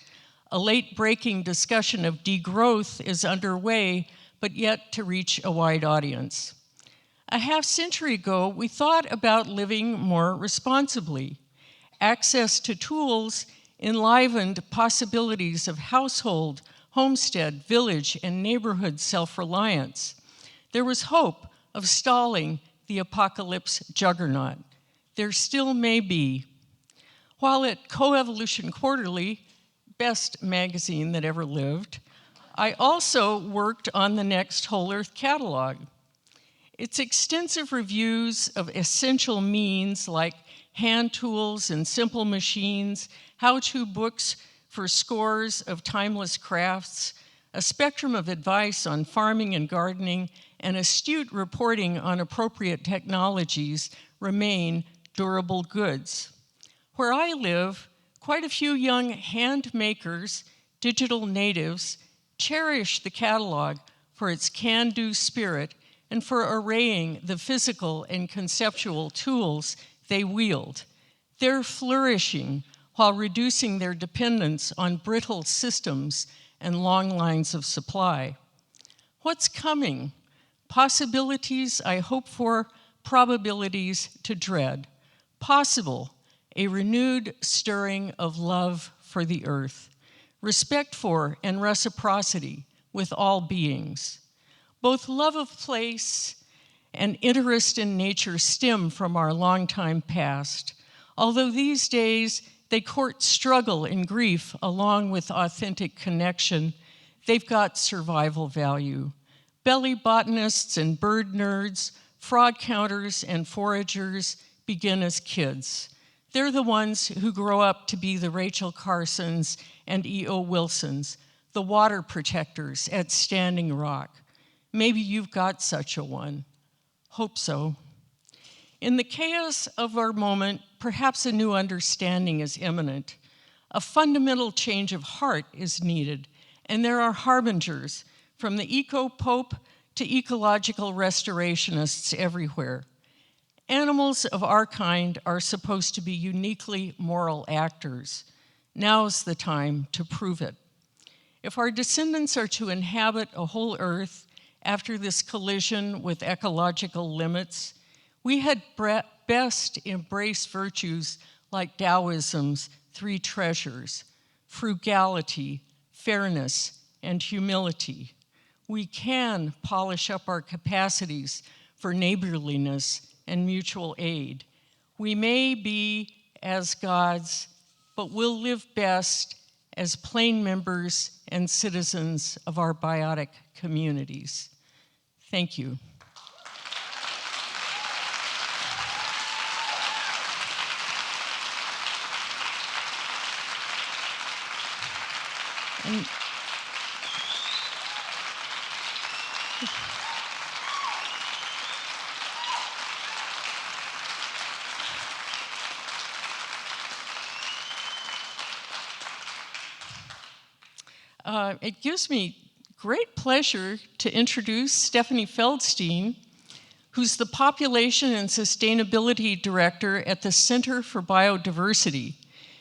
A late-breaking discussion of degrowth is underway, but yet to reach a wide audience. A half-century ago, we thought about living more responsibly. Access to tools enlivened possibilities of household, homestead, village, and neighborhood self-reliance. There was hope of stalling the apocalypse juggernaut. There still may be. While at Coevolution Quarterly, best magazine that ever lived, I also worked on the next Whole Earth catalog. Its extensive reviews of essential means like hand tools and simple machines, how-to books for scores of timeless crafts, a spectrum of advice on farming and gardening, and astute reporting on appropriate technologies remain durable goods. Where I live, quite a few young hand makers, digital natives, cherish the catalog for its can-do spirit and for arraying the physical and conceptual tools they wield. They're flourishing while reducing their dependence on brittle systems and long lines of supply. What's coming? Possibilities I hope for, probabilities to dread. Possible, a renewed stirring of love for the earth, respect for and reciprocity with all beings. Both love of place and interest in nature stem from our long-time past, although these days they court struggle and grief along with authentic connection. They've got survival value. Belly botanists and bird nerds, frog counters and foragers begin as kids. They're the ones who grow up to be the Rachel Carsons and E.O. Wilsons, the water protectors at Standing Rock. Maybe you've got such a one. Hope so. In the chaos of our moment, perhaps a new understanding is imminent. A fundamental change of heart is needed, and there are harbingers, from the eco-pope to ecological restorationists everywhere. Animals of our kind are supposed to be uniquely moral actors. Now's the time to prove it. If our descendants are to inhabit a whole earth after this collision with ecological limits, we had best embrace virtues like Taoism's three treasures: frugality, fairness, and humility. We can polish up our capacities for neighborliness and mutual aid. We may be as gods, but we'll live best as plain members and citizens of our biotic communities. Thank you. And it gives me great pleasure to introduce Stephanie Feldstein, who's the Population and Sustainability Director at the Center for Biodiversity.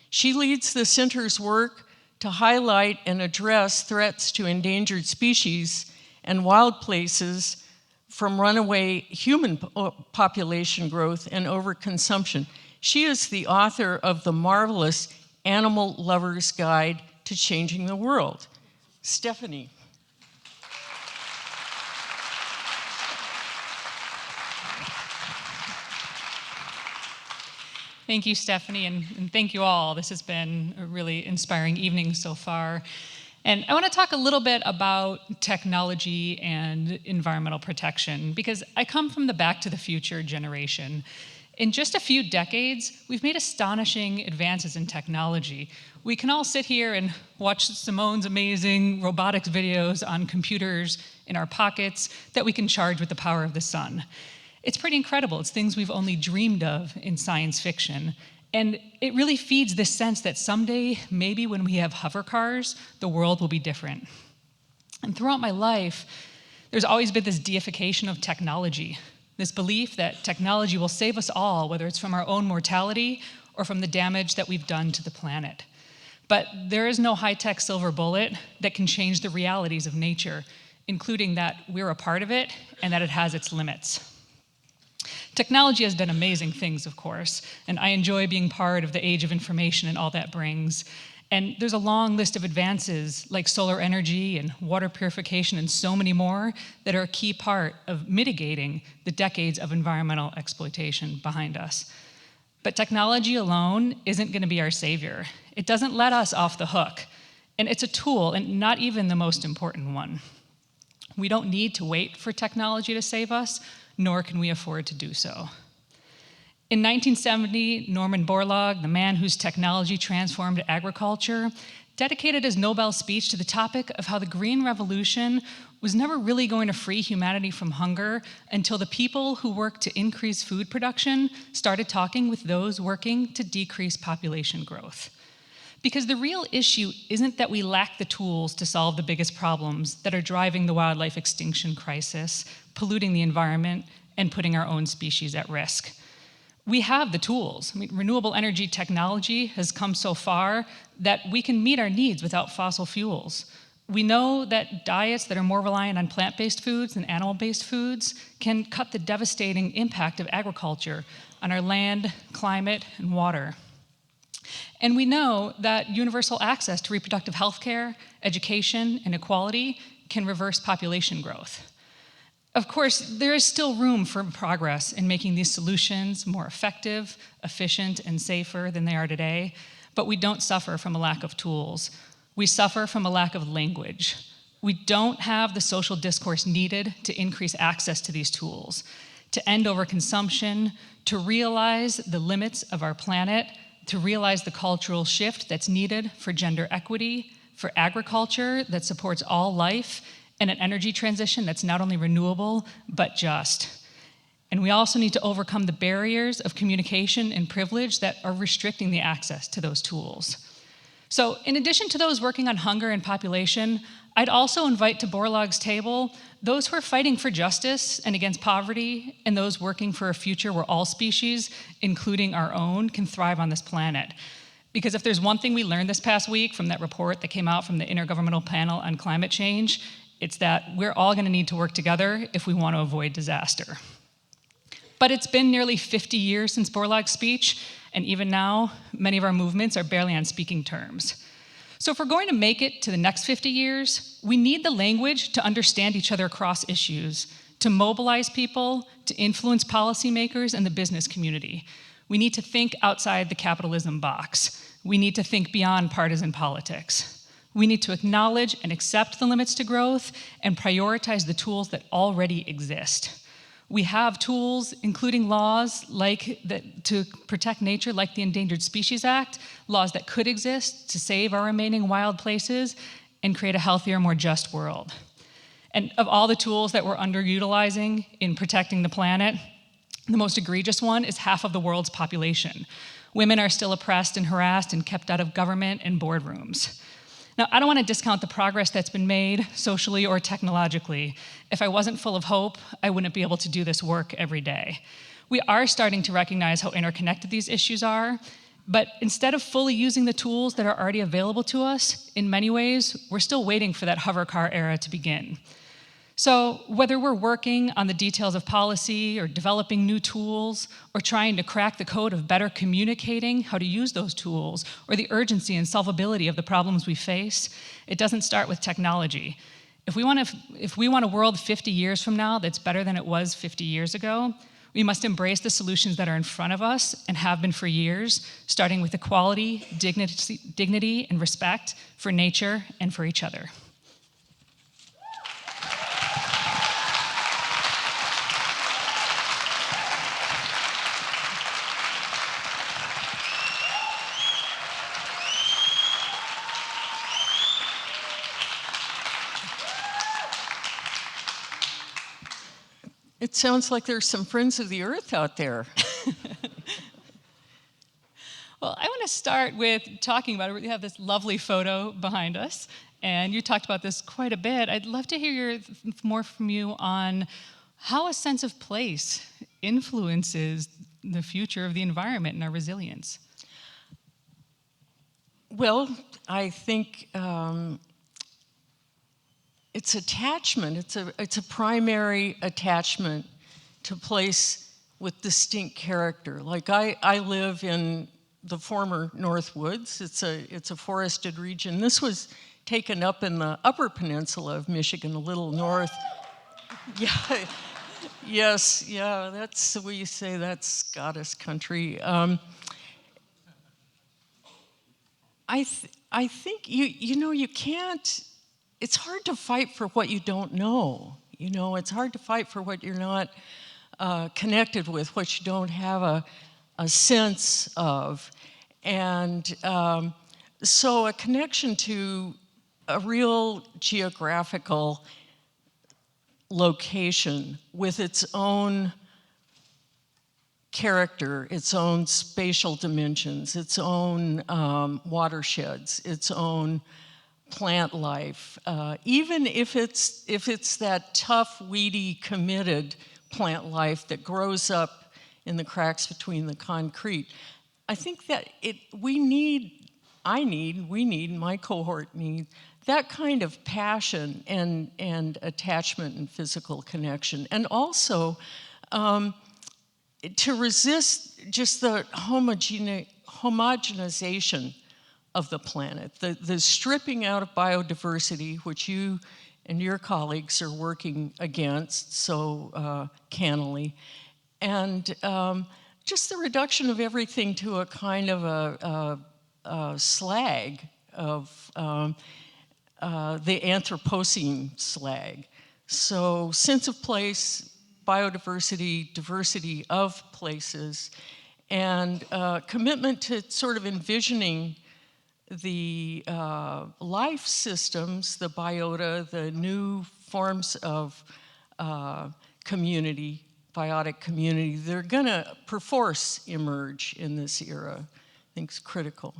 She leads the center's work to highlight and address threats to endangered species and wild places from runaway human population growth and overconsumption. She is the author of the marvelous Animal Lover's Guide to Changing the World. Stephanie. Thank you, Stephanie, and thank you all. This has been a really inspiring evening so far. And I want to talk a little bit about technology and environmental protection, because I come from the Back to the Future generation. In just a few decades, we've made astonishing advances in technology. We can all sit here and watch Simone's amazing robotics videos on computers in our pockets that we can charge with the power of the sun. It's pretty incredible. It's things we've only dreamed of in science fiction. And it really feeds this sense that someday, maybe when we have hover cars, the world will be different. And throughout my life, there's always been this deification of technology, this belief that technology will save us all, whether it's from our own mortality or from the damage that we've done to the planet. But there is no high-tech silver bullet that can change the realities of nature, including that we're a part of it and that it has its limits. Technology has done amazing things, of course, and I enjoy being part of the age of information and all that brings. And there's a long list of advances like solar energy and water purification and so many more that are a key part of mitigating the decades of environmental exploitation behind us. But technology alone isn't going to be our savior. It doesn't let us off the hook. And it's a tool, and not even the most important one. We don't need to wait for technology to save us, nor can we afford to do so. In 1970, Norman Borlaug, the man whose technology transformed agriculture, dedicated his Nobel speech to the topic of how the Green Revolution was never really going to free humanity from hunger until the people who worked to increase food production started talking with those working to decrease population growth. Because the real issue isn't that we lack the tools to solve the biggest problems that are driving the wildlife extinction crisis, polluting the environment, and putting our own species at risk. We have the tools. I mean, renewable energy technology has come so far that we can meet our needs without fossil fuels. We know that diets that are more reliant on plant-based foods than animal-based foods can cut the devastating impact of agriculture on our land, climate, and water. And we know that universal access to reproductive health care, education, and equality can reverse population growth. Of course, there is still room for progress in making these solutions more effective, efficient, and safer than they are today, but we don't suffer from a lack of tools. We suffer from a lack of language. We don't have the social discourse needed to increase access to these tools, to end overconsumption, to realize the limits of our planet, to realize the cultural shift that's needed for gender equity, for agriculture that supports all life, and an energy transition that's not only renewable, but just. And we also need to overcome the barriers of communication and privilege that are restricting the access to those tools. So in addition to those working on hunger and population, I'd also invite to Borlaug's table those who are fighting for justice and against poverty, and those working for a future where all species, including our own, can thrive on this planet. Because if there's one thing we learned this past week from that report that came out from the Intergovernmental Panel on Climate Change, it's that we're all going to need to work together if we want to avoid disaster. But it's been nearly 50 years since Borlaug's speech, and even now, many of our movements are barely on speaking terms. So if we're going to make it to the next 50 years, we need the language to understand each other across issues, to mobilize people, to influence policymakers and the business community. We need to think outside the capitalism box. We need to think beyond partisan politics. We need to acknowledge and accept the limits to growth and prioritize the tools that already exist. We have tools, including laws to protect nature, like the Endangered Species Act, laws that could exist to save our remaining wild places and create a healthier, more just world. And of all the tools that we're underutilizing in protecting the planet, the most egregious one is half of the world's population. Women are still oppressed and harassed and kept out of government and boardrooms. Now, I don't want to discount the progress that's been made socially or technologically. If I wasn't full of hope, I wouldn't be able to do this work every day. We are starting to recognize how interconnected these issues are, but instead of fully using the tools that are already available to us, in many ways, we're still waiting for that hover car era to begin. So whether we're working on the details of policy or developing new tools or trying to crack the code of better communicating how to use those tools or the urgency and solvability of the problems we face, it doesn't start with technology. If we want a world 50 years from now that's better than it was 50 years ago, we must embrace the solutions that are in front of us and have been for years, starting with equality, dignity, and respect for nature and for each other. It sounds like there's some friends of the earth out there. Well, I want to start with talking about it. We have this lovely photo behind us, and you talked about this quite a bit. I'd love to hear more from you on how a sense of place influences the future of the environment and our resilience. Well, I think it's attachment. It's a primary attachment to place with distinct character. Like I live in the former North Woods. It's a forested region. This was taken up in the Upper Peninsula of Michigan, a little north. Yeah, yes, yeah. That's the way you say that's goddess country. I think you can't. It's hard to fight for what you don't know. It's hard to fight for what you're not connected with, what you don't have a sense of. And so a connection to a real geographical location with its own character, its own spatial dimensions, its own watersheds, its own plant life, even if it's that tough, weedy, committed plant life that grows up in the cracks between the concrete. I think that we need, my cohort needs, that kind of passion and attachment and physical connection. And also to resist just the homogenization of the planet, the stripping out of biodiversity, which you and your colleagues are working against so cannily, and just the reduction of everything to a kind of a slag of the Anthropocene slag. So sense of place, biodiversity, diversity of places, and commitment to sort of envisioning the life systems, the biota, the new forms of community, biotic community, they're gonna perforce emerge in this era. I think it's critical.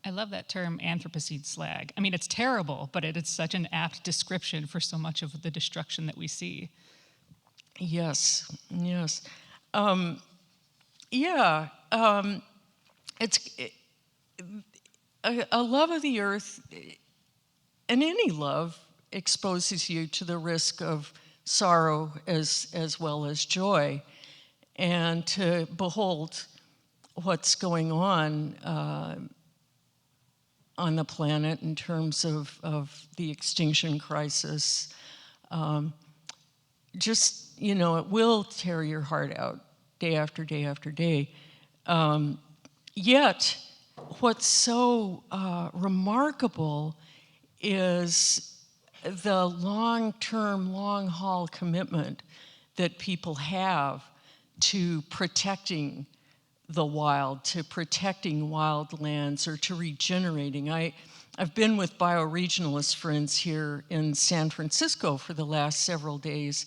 I love that term, Anthropocene slag. I mean, it's terrible, but it's such an apt description for so much of the destruction that we see. Yes, yes. A love of the earth, and any love, exposes you to the risk of sorrow as well as joy, and to behold what's going on the planet in terms of the extinction crisis. It will tear your heart out day after day after day. Yet, what's so remarkable is the long-term, long-haul commitment that people have to protecting the wild, to protecting wild lands, or to regenerating. I've been with bioregionalist friends here in San Francisco for the last several days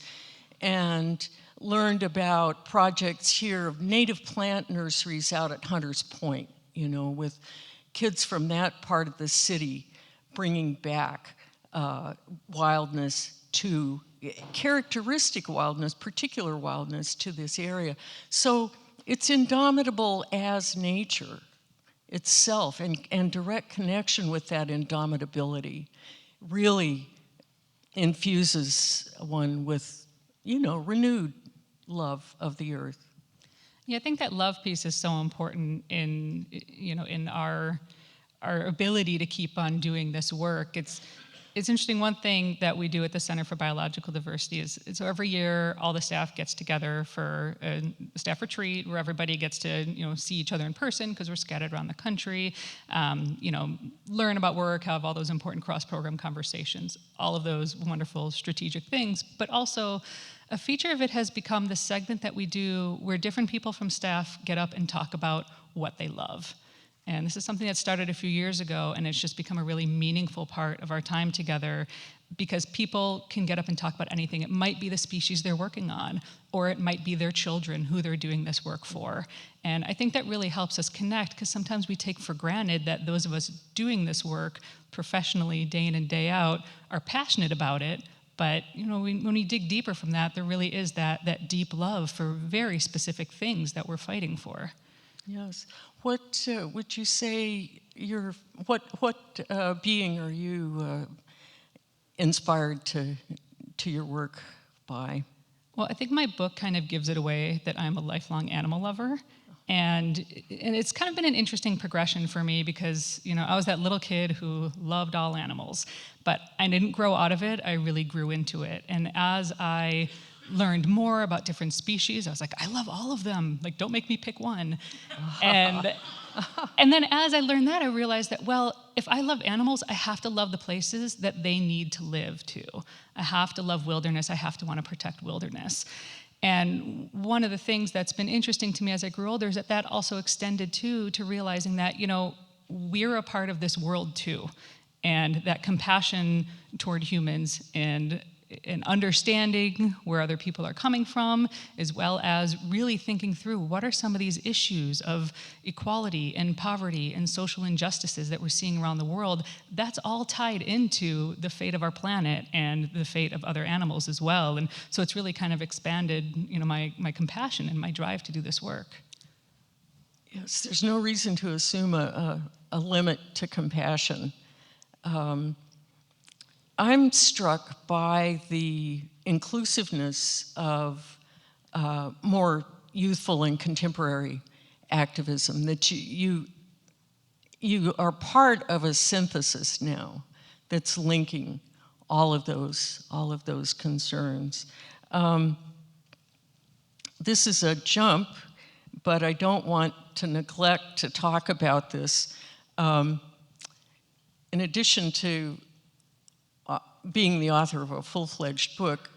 and learned about projects here of native plant nurseries out at Hunters Point, with kids from that part of the city bringing back wildness to, characteristic wildness, particular wildness to this area. So it's indomitable as nature itself, and direct connection with that indomitability really infuses one with, renewed love of the earth. Yeah, I think that love piece is so important in our ability to keep on doing this work. it's interesting, one thing that we do at the Center for Biological Diversity is so every year all the staff gets together for a staff retreat where everybody gets to see each other in person because we're scattered around the country, learn about work, have all those important cross-program conversations, all of those wonderful strategic things. But also a feature of it has become the segment that we do where different people from staff get up and talk about what they love. And this is something that started a few years ago, and it's just become a really meaningful part of our time together because people can get up and talk about anything. It might be the species they're working on, or it might be their children who they're doing this work for. And I think that really helps us connect because sometimes we take for granted that those of us doing this work professionally day in and day out are passionate about it. But when we dig deeper from that, there really is that deep love for very specific things that we're fighting for. Yes. What would you say what being are you inspired to your work by? Well, I think my book kind of gives it away that I'm a lifelong animal lover. And it's kind of been an interesting progression for me because, I was that little kid who loved all animals, but I didn't grow out of it, I really grew into it. And as I learned more about different species, I was like, I love all of them, like don't make me pick one. And then as I learned that, I realized that, well, if I love animals, I have to love the places that they need to live too. I have to love wilderness, I have to want to protect wilderness. And one of the things that's been interesting to me as I grew older is that also extended to realizing that, we're a part of this world too. And that compassion toward humans and understanding where other people are coming from, as well as really thinking through what are some of these issues of equality and poverty and social injustices that we're seeing around the world, that's all tied into the fate of our planet and the fate of other animals as well. And so it's really kind of expanded, my compassion and my drive to do this work. Yes, there's no reason to assume a limit to compassion. I'm struck by the inclusiveness of more youthful and contemporary activism, that you are part of a synthesis now that's linking all of those concerns. This is a jump, but I don't want to neglect to talk about this. In addition to being the author of a full-fledged book,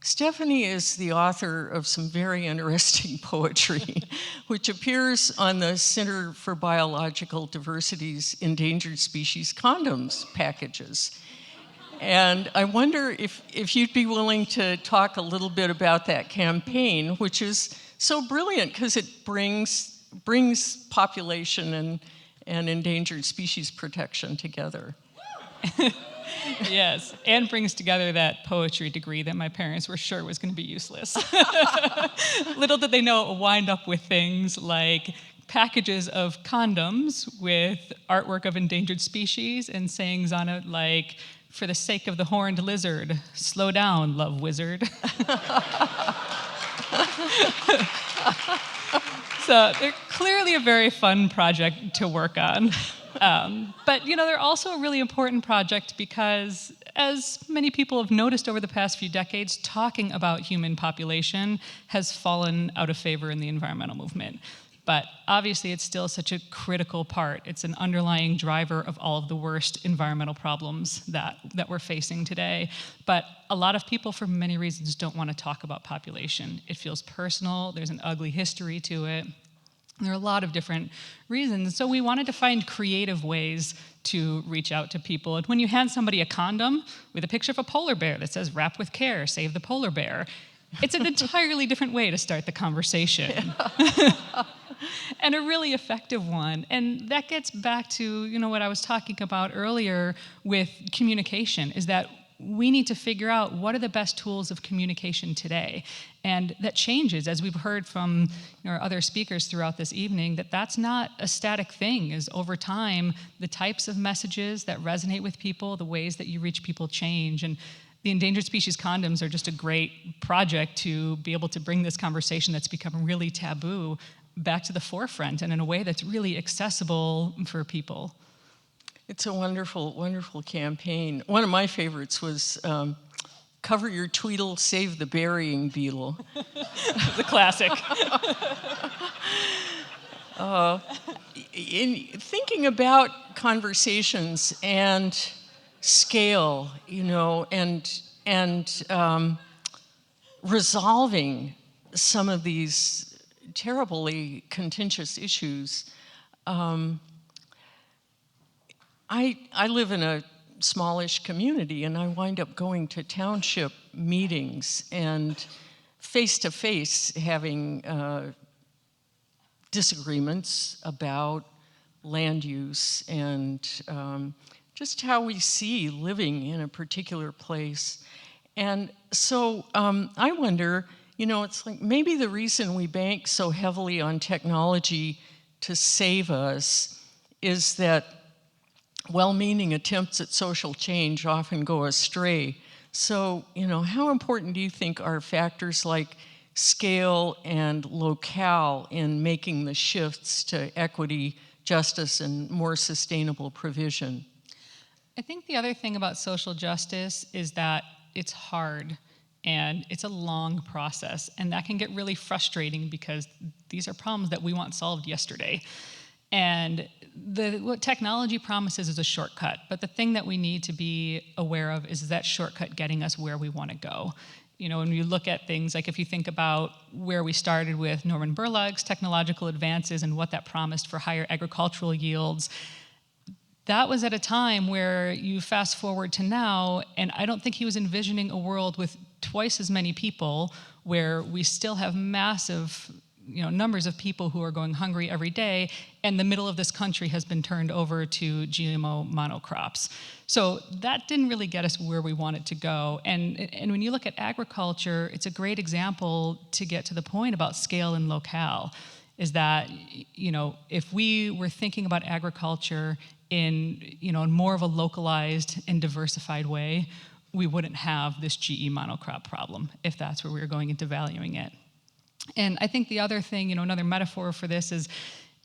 Stephanie is the author of some very interesting poetry, which appears on the Center for Biological Diversity's Endangered Species Condoms packages. And I wonder if you'd be willing to talk a little bit about that campaign, which is so brilliant because it brings population and endangered species protection together. Yes, and brings together that poetry degree that my parents were sure was going to be useless. Little did they know it would wind up with things like packages of condoms with artwork of endangered species and sayings on it like, "For the sake of the horned lizard, slow down, love wizard." So they're clearly a very fun project to work on. But they're also a really important project because, as many people have noticed over the past few decades, talking about human population has fallen out of favor in the environmental movement. But obviously it's still such a critical part. It's an underlying driver of all of the worst environmental problems that we're facing today. But a lot of people, for many reasons, don't want to talk about population. It feels personal, there's an ugly history to it. There are a lot of different reasons. So we wanted to find creative ways to reach out to people. And when you hand somebody a condom with a picture of a polar bear that says, "Wrap with care, save the polar bear," it's an entirely different way to start the conversation. And a really effective one. And that gets back to, what I was talking about earlier with communication, is that we need to figure out what are the best tools of communication today. And that changes, as we've heard from our other speakers throughout this evening, that's not a static thing. Is over time, the types of messages that resonate with people, the ways that you reach people change. And the endangered species condoms are just a great project to be able to bring this conversation that's become really taboo back to the forefront and in a way that's really accessible for people. It's a wonderful, wonderful campaign. One of my favorites was cover your Tweedle, save the burying beetle. The classic. In thinking about conversations and scale, you know, and resolving some of these terribly contentious issues, I live in a smallish community, and I wind up going to township meetings and face-to-face having disagreements about land use and just how we see living in a particular place. And so I wonder, you know, it's like maybe the reason we bank so heavily on technology to save us is that well-meaning attempts at social change often go astray. So, you know, how important do you think are factors like scale and locale in making the shifts to equity, justice, and more sustainable provision? I think the other thing about social justice is that it's hard and it's a long process, and that can get really frustrating because these are problems that we want solved yesterday. And what technology promises is a shortcut, but the thing that we need to be aware of is that shortcut getting us where we want to go. You know, when you look at things like if you think about where we started with Norman Borlaug's technological advances and what that promised for higher agricultural yields, that was at a time where you fast forward to now, and I don't think he was envisioning a world with twice as many people where we still have massive, you know, numbers of people who are going hungry every day, and the middle of this country has been turned over to GMO monocrops. So that didn't really get us where we wanted to go. And when you look at agriculture, it's a great example to get to the point about scale and locale, is that, you know, if we were thinking about agriculture in, you know, in more of a localized and diversified way, we wouldn't have this GE monocrop problem if that's where we were going into valuing it. And I think the other thing, you know, another metaphor for this is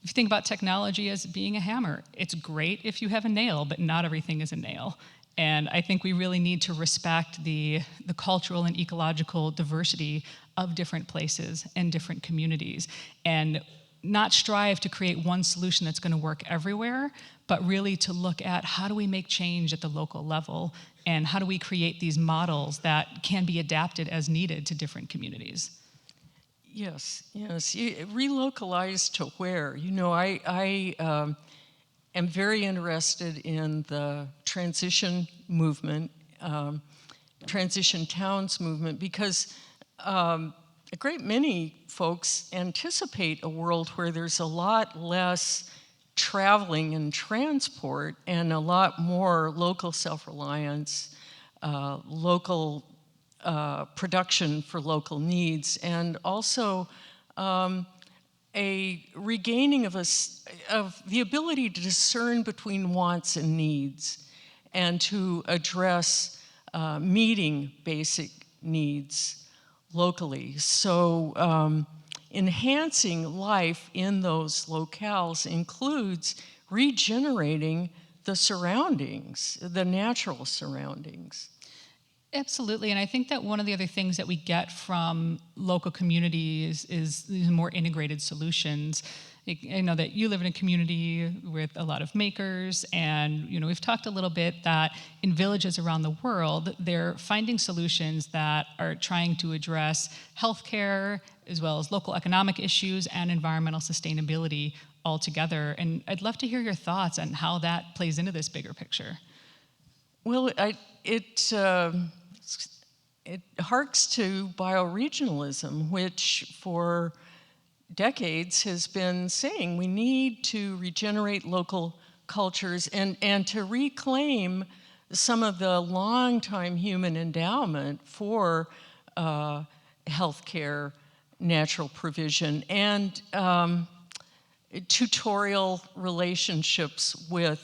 if you think about technology as being a hammer, it's great if you have a nail, but not everything is a nail. And I think we really need to respect the cultural and ecological diversity of different places and different communities, and not strive to create one solution that's going to work everywhere, but really to look at how do we make change at the local level, and how do we create these models that can be adapted as needed to different communities. Yes, yes. Relocalized to where? You know, I am very interested in the transition movement, transition towns movement, because a great many folks anticipate a world where there's a lot less traveling and transport and a lot more local self-reliance, local production for local needs, and also a regaining of the ability to discern between wants and needs, and to address meeting basic needs locally. So enhancing life in those locales includes regenerating the surroundings, the natural surroundings. Absolutely, and I think that one of the other things that we get from local communities is these more integrated solutions. I know that you live in a community with a lot of makers, and you know, we've talked a little bit that in villages around the world, they're finding solutions that are trying to address healthcare as well as local economic issues and environmental sustainability all together. And I'd love to hear your thoughts on how that plays into this bigger picture. Well, it harks to bioregionalism, which for decades has been saying we need to regenerate local cultures and to reclaim some of the long-time human endowment for healthcare, natural provision, and tutorial relationships with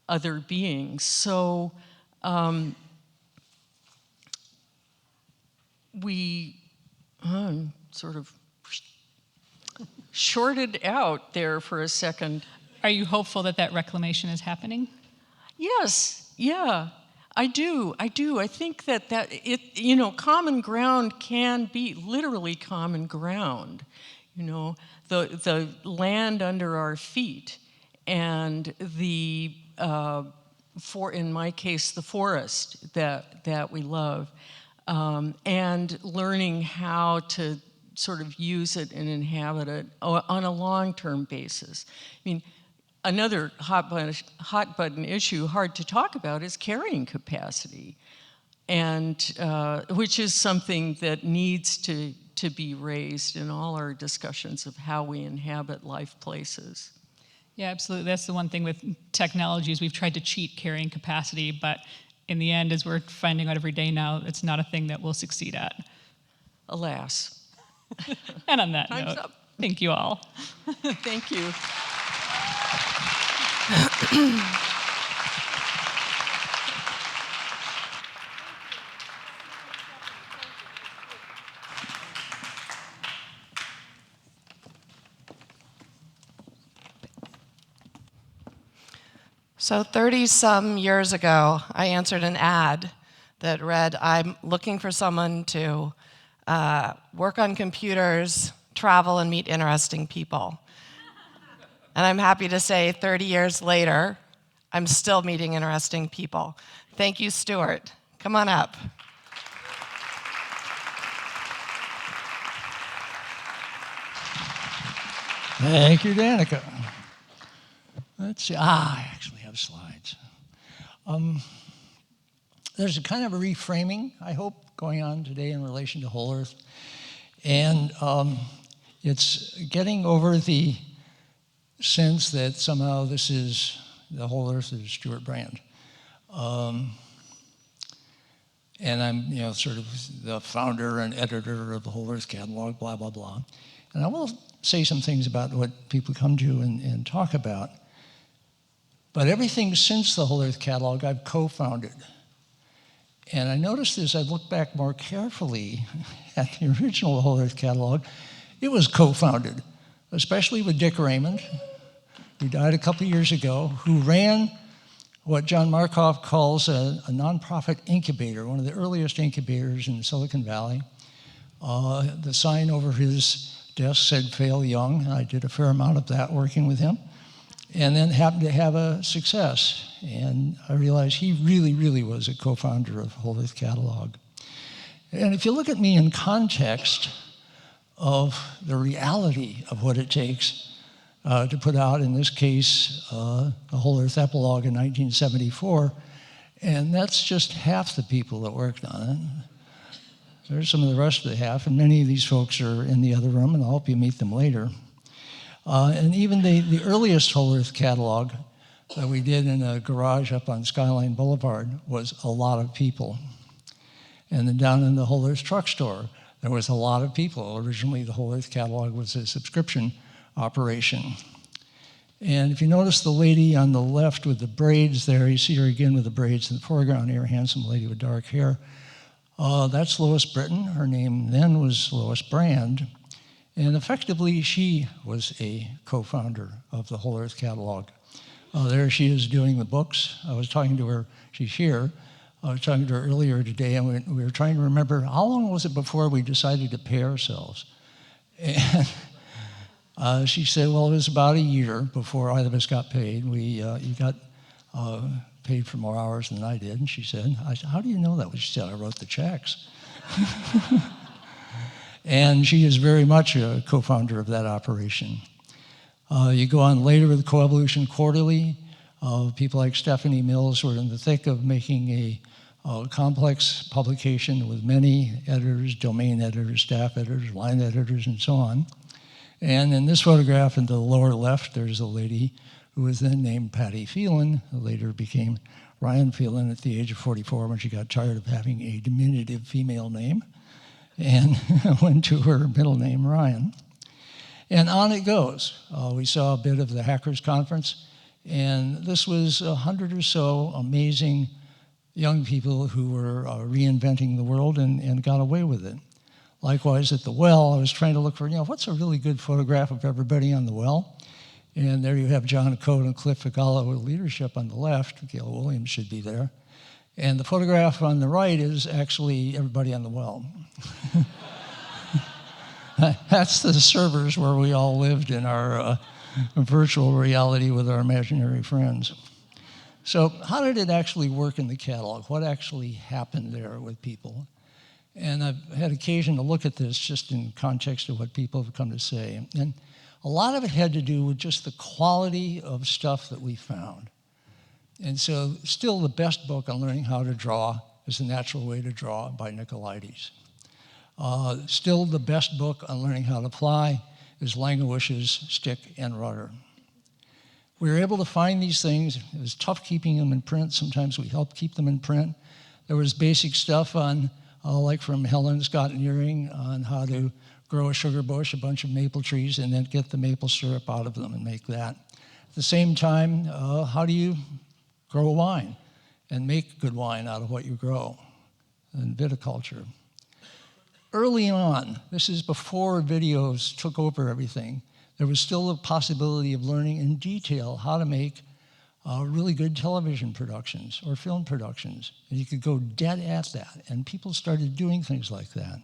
other beings. So we sort of shorted out there for a second. Are you hopeful that that reclamation is happening? Yes, yeah, I do. I think that common ground can be literally common ground. The land under our feet, and in my case, the forest that we love, and learning how to sort of use it and inhabit it on a long-term basis. I mean, another hot button issue, hard to talk about, is carrying capacity, and which is something that needs to be raised in all our discussions of how we inhabit life places. Yeah, absolutely. That's the one thing with technology is we've tried to cheat carrying capacity, but in the end, as we're finding out every day now, it's not a thing that we'll succeed at. Alas. And on that Time's note, up. thank you all. Thank you. So 30-some years ago, I answered an ad that read, I'm looking for someone to work on computers, travel, and meet interesting people. And I'm happy to say 30 years later, I'm still meeting interesting people. Thank you, Stewart. Come on up. Thank you, Danica. Let's see. I actually have slides. There's a kind of a reframing, I hope, going on today in relation to Whole Earth. And it's getting over the sense that somehow this is, the Whole Earth is Stewart Brand. And I'm, sort of the founder and editor of the Whole Earth catalog, blah, blah, blah. And I will say some things about what people come to and talk about. But everything since the Whole Earth catalog, I've co-founded. And I noticed as I look back more carefully at the original Whole Earth catalog, it was co-founded, especially with Dick Raymond, who died a couple years ago, who ran what John Markoff calls a nonprofit incubator, one of the earliest incubators in Silicon Valley. The sign over his desk said "Fail Young." I did a fair amount of that working with him, and then happened to have a success. And I realized he really, really was a co-founder of Whole Earth Catalog. And if you look at me in context of the reality of what it takes to put out, in this case, a Whole Earth epilogue in 1974, and that's just half the people that worked on it. There's some of the rest of the half, and many of these folks are in the other room, and I'll help you meet them later. And even the earliest Whole Earth catalog that we did in a garage up on Skyline Boulevard was a lot of people. And then down in the Whole Earth truck store, there was a lot of people. Originally, the Whole Earth catalog was a subscription operation. And if you notice the lady on the left with the braids there, you see her again with the braids in the foreground here, handsome lady with dark hair. That's Lois Britton. Her name then was Lois Brand. And effectively, she was a co-founder of the Whole Earth catalog. There she is doing the books. I was talking to her, she's here. I was talking to her earlier today, and we were trying to remember, how long was it before we decided to pay ourselves? And she said, well, it was about a year before either of us got paid. You got paid for more hours than I did. And she said, how do you know that? Well, she said, I wrote the checks. And she is very much a co-founder of that operation. You go on later with Coevolution Quarterly. People like Stephanie Mills were in the thick of making a complex publication with many editors, domain editors, staff editors, line editors, and so on. And in this photograph in the lower left, there's a lady who was then named Patty Phelan, who later became Ryan Phelan at the age of 44 when she got tired of having a diminutive female name and went to her middle name, Ryan. And on it goes. We saw a bit of the Hackers Conference, and this was 100 or so amazing young people who were reinventing the world and got away with it. Likewise, at the Well, I was trying to look for, what's a really good photograph of everybody on the Well? And there you have John Cote and Cliff Figalo with leadership on the left. Gail Williams should be there. And the photograph on the right is actually everybody on the well. That's the servers where we all lived in our virtual reality with our imaginary friends. So how did it actually work in the catalog? What actually happened there with people? And I've had occasion to look at this just in context of what people have come to say. And a lot of it had to do with just the quality of stuff that we found. And so still the best book on learning how to draw is The Natural Way to Draw by Nicolaides. Still the best book on learning how to fly is Langowish's Stick and Rudder. We were able to find these things. It was tough keeping them in print. Sometimes we helped keep them in print. There was basic stuff on, like from Helen Scott Nearing, on how to grow a sugar bush, a bunch of maple trees, and then get the maple syrup out of them and make that. At the same time, how do you grow wine and make good wine out of what you grow, and viticulture. Early on, this is before videos took over everything, there was still a possibility of learning in detail how to make really good television productions or film productions. And you could go dead at that, and people started doing things like that.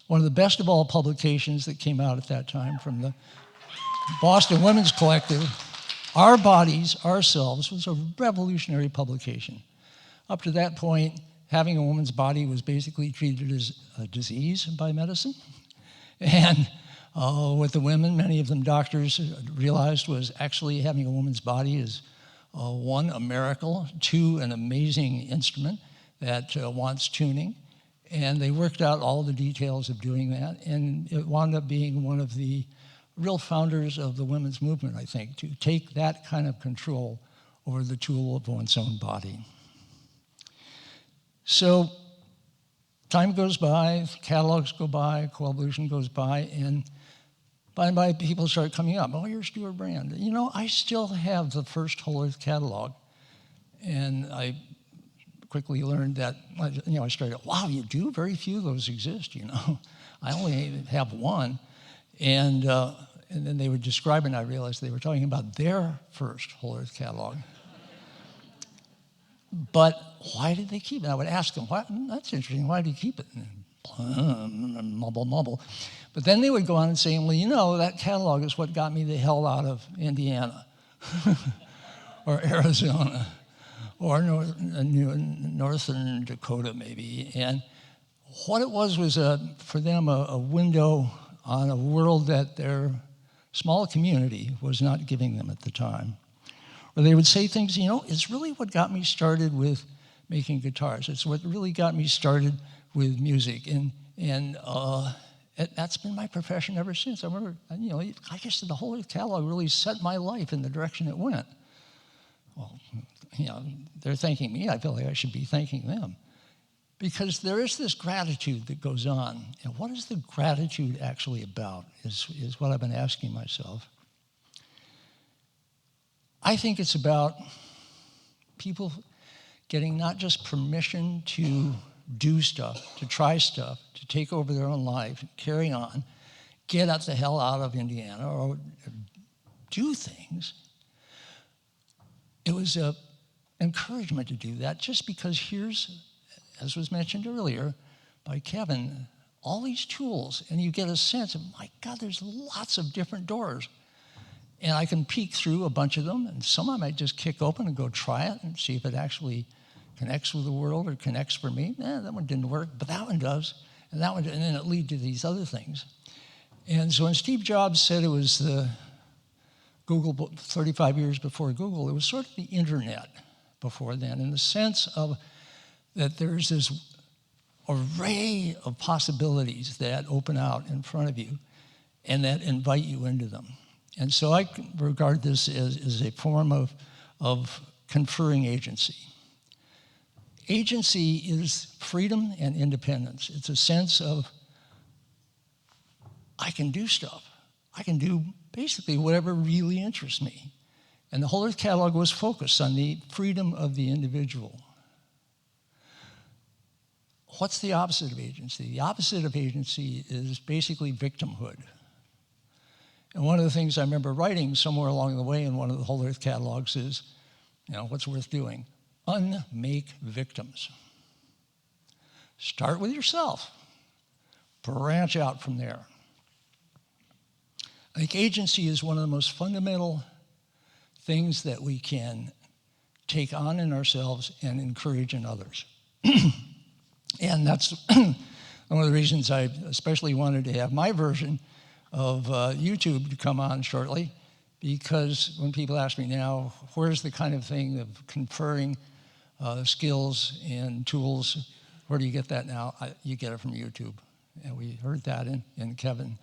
One of the best of all publications that came out at that time from the Boston Women's Collective, Our Bodies, Ourselves, was a revolutionary publication. Up to that point, having a woman's body was basically treated as a disease by medicine. And with the women, many of them doctors realized was actually having a woman's body is one, a miracle, two, an amazing instrument that wants tuning. And they worked out all the details of doing that, and it wound up being one of the real founders of the women's movement, I think, to take that kind of control over the tool of one's own body. So time goes by, catalogs go by, coevolution goes by, and by and by people start coming up. Oh, you're Stewart Brand. You know, I still have the first Whole Earth catalog, and I quickly learned that, you know, I started, wow, you do? Very few of those exist, you know. I only have one. And then they would describe it, and I realized they were talking about their first Whole Earth catalog. But why did they keep it? I would ask them, that's interesting, why do you keep it? And mumble, mumble. But then they would go on and say, well, you know, that catalog is what got me the hell out of Indiana or Arizona or northern Dakota maybe. And what it was for them a window on a world that their small community was not giving them at the time. Or they would say things, you know, it's really what got me started with making guitars. It's what really got me started with music. And that's been my profession ever since. I remember, you know, I guess the Whole Earth catalog really set my life in the direction it went. Well, you know, they're thanking me. I feel like I should be thanking them. Because there is this gratitude that goes on. And what is the gratitude actually about is what I've been asking myself. I think it's about people getting not just permission to do stuff, to try stuff, to take over their own life, carry on, get the hell out of Indiana or do things. It was an encouragement to do that just because here's, as was mentioned earlier by Kevin, all these tools, and you get a sense of, my God, there's lots of different doors. And I can peek through a bunch of them, and some I might just kick open and go try it and see if it actually connects with the world or connects for me. That one didn't work, but that one does. And that one, and then it leads to these other things. And so when Steve Jobs said it was the Google 35 years before Google, it was sort of the internet before then, in the sense of that there's this array of possibilities that open out in front of you and that invite you into them. And so I regard this as a form of conferring agency. Agency is freedom and independence. It's a sense of, I can do stuff. I can do basically whatever really interests me. And the Whole Earth catalog was focused on the freedom of the individual. What's the opposite of agency? The opposite of agency is basically victimhood. And one of the things I remember writing somewhere along the way in one of the Whole Earth catalogs is, what's worth doing? Unmake victims. Start with yourself. Branch out from there. I think agency is one of the most fundamental things that we can take on in ourselves and encourage in others. And that's one of the reasons I especially wanted to have my version of YouTube to come on shortly, because when people ask me now, where's the kind of thing of conferring skills and tools, where do you get that now? You get it from YouTube. And we heard that in Kevin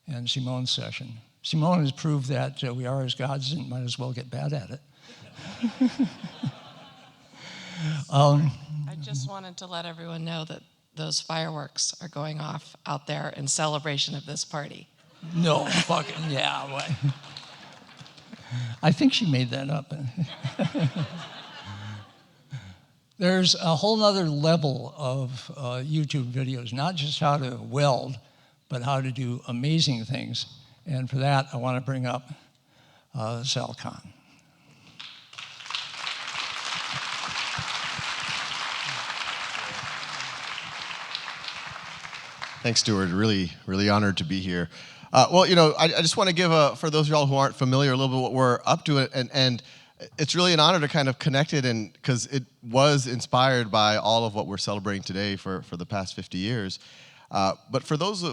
and Simone's session. Simone has proved that we are as gods and might as well get bad at it. I just wanted to let everyone know that those fireworks are going off out there in celebration of this party. No, fucking, yeah. What? I think she made that up. There's a whole other level of YouTube videos, not just how to weld, but how to do amazing things. And for that, I want to bring up Sal Khan. Thanks, Stewart. Really, really honored to be here. I just want to give, for those of y'all who aren't familiar, a little bit what we're up to, and it's really an honor to kind of connect it, and because it was inspired by all of what we're celebrating today for the past 50 years. But for those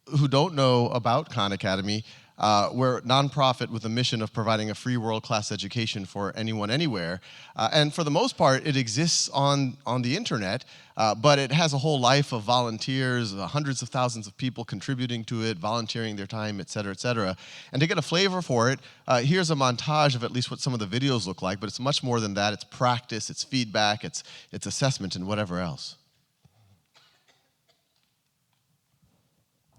who don't know about Khan Academy, we're a nonprofit with a mission of providing a free world-class education for anyone, anywhere. And for the most part, it exists on the internet, but it has a whole life of volunteers, hundreds of thousands of people contributing to it, volunteering their time, et cetera, et cetera. And to get a flavor for it, here's a montage of at least what some of the videos look like, but it's much more than that. It's practice, it's feedback, it's assessment, and whatever else.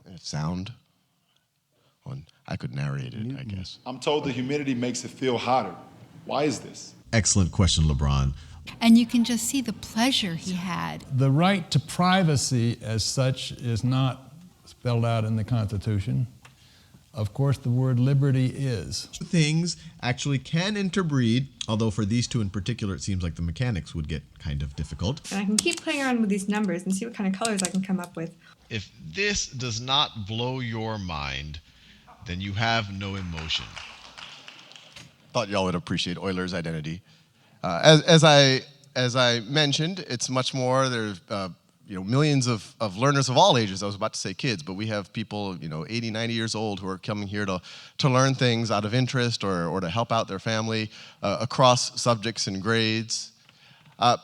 And it's sound. I could narrate it, I guess. I'm told the humidity makes it feel hotter. Why is this? Excellent question, LeBron. And you can just see the pleasure he had. The right to privacy as such is not spelled out in the Constitution. Of course, the word liberty is. Things actually can interbreed, although for these two in particular, it seems like the mechanics would get kind of difficult. And I can keep playing around with these numbers and see what kind of colors I can come up with. If this does not blow your mind, then you have no emotion. Thought y'all would appreciate Euler's identity. As I mentioned, it's much more. There's millions of learners of all ages. I was about to say kids, but we have people 80, 90 years old who are coming here to learn things out of interest or to help out their family across subjects and grades.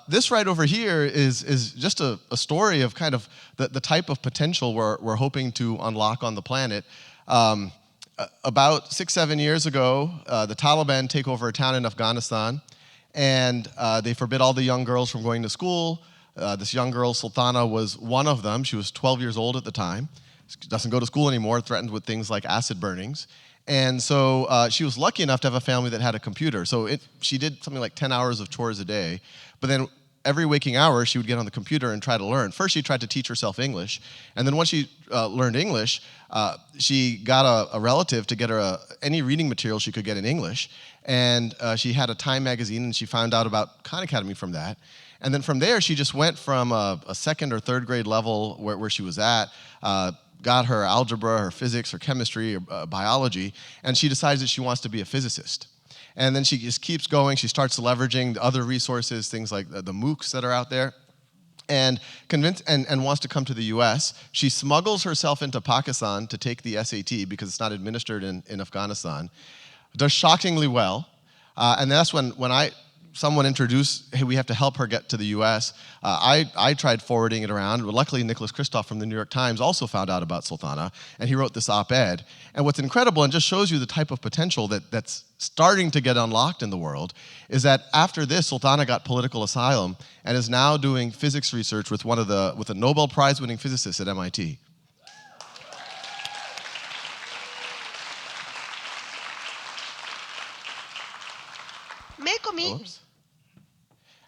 This right over here is just a story of kind of the type of potential we're hoping to unlock on the planet. About 6-7 years ago, the Taliban take over a town in Afghanistan, and they forbid all the young girls from going to school. This young girl, Sultana, was one of them. She was 12 years old at the time. She doesn't go to school anymore, threatened with things like acid burnings. And so she was lucky enough to have a family that had a computer. So she did something like 10 hours of chores a day, but then every waking hour, she would get on the computer and try to learn. First, she tried to teach herself English, and then once she learned English, she got a relative to get her any reading material she could get in English, and she had a Time magazine, and she found out about Khan Academy from that. And then from there, she just went from a second or third grade level where she was at, got her algebra, her physics, her chemistry, her biology, and she decides that she wants to be a physicist. And then she just keeps going. She starts leveraging other resources, things like the MOOCs that are out there, and wants to come to the US. She smuggles herself into Pakistan to take the SAT because it's not administered in Afghanistan. Does shockingly well. And that's when someone introduced, hey, we have to help her get to the US. I tried forwarding it around. Luckily, Nicholas Kristof from the New York Times also found out about Sultana, and he wrote this op-ed. And what's incredible, and just shows you the type of potential that's starting to get unlocked in the world, is that after this, Sultana got political asylum and is now doing physics research with with a Nobel Prize-winning physicist at MIT. Oops.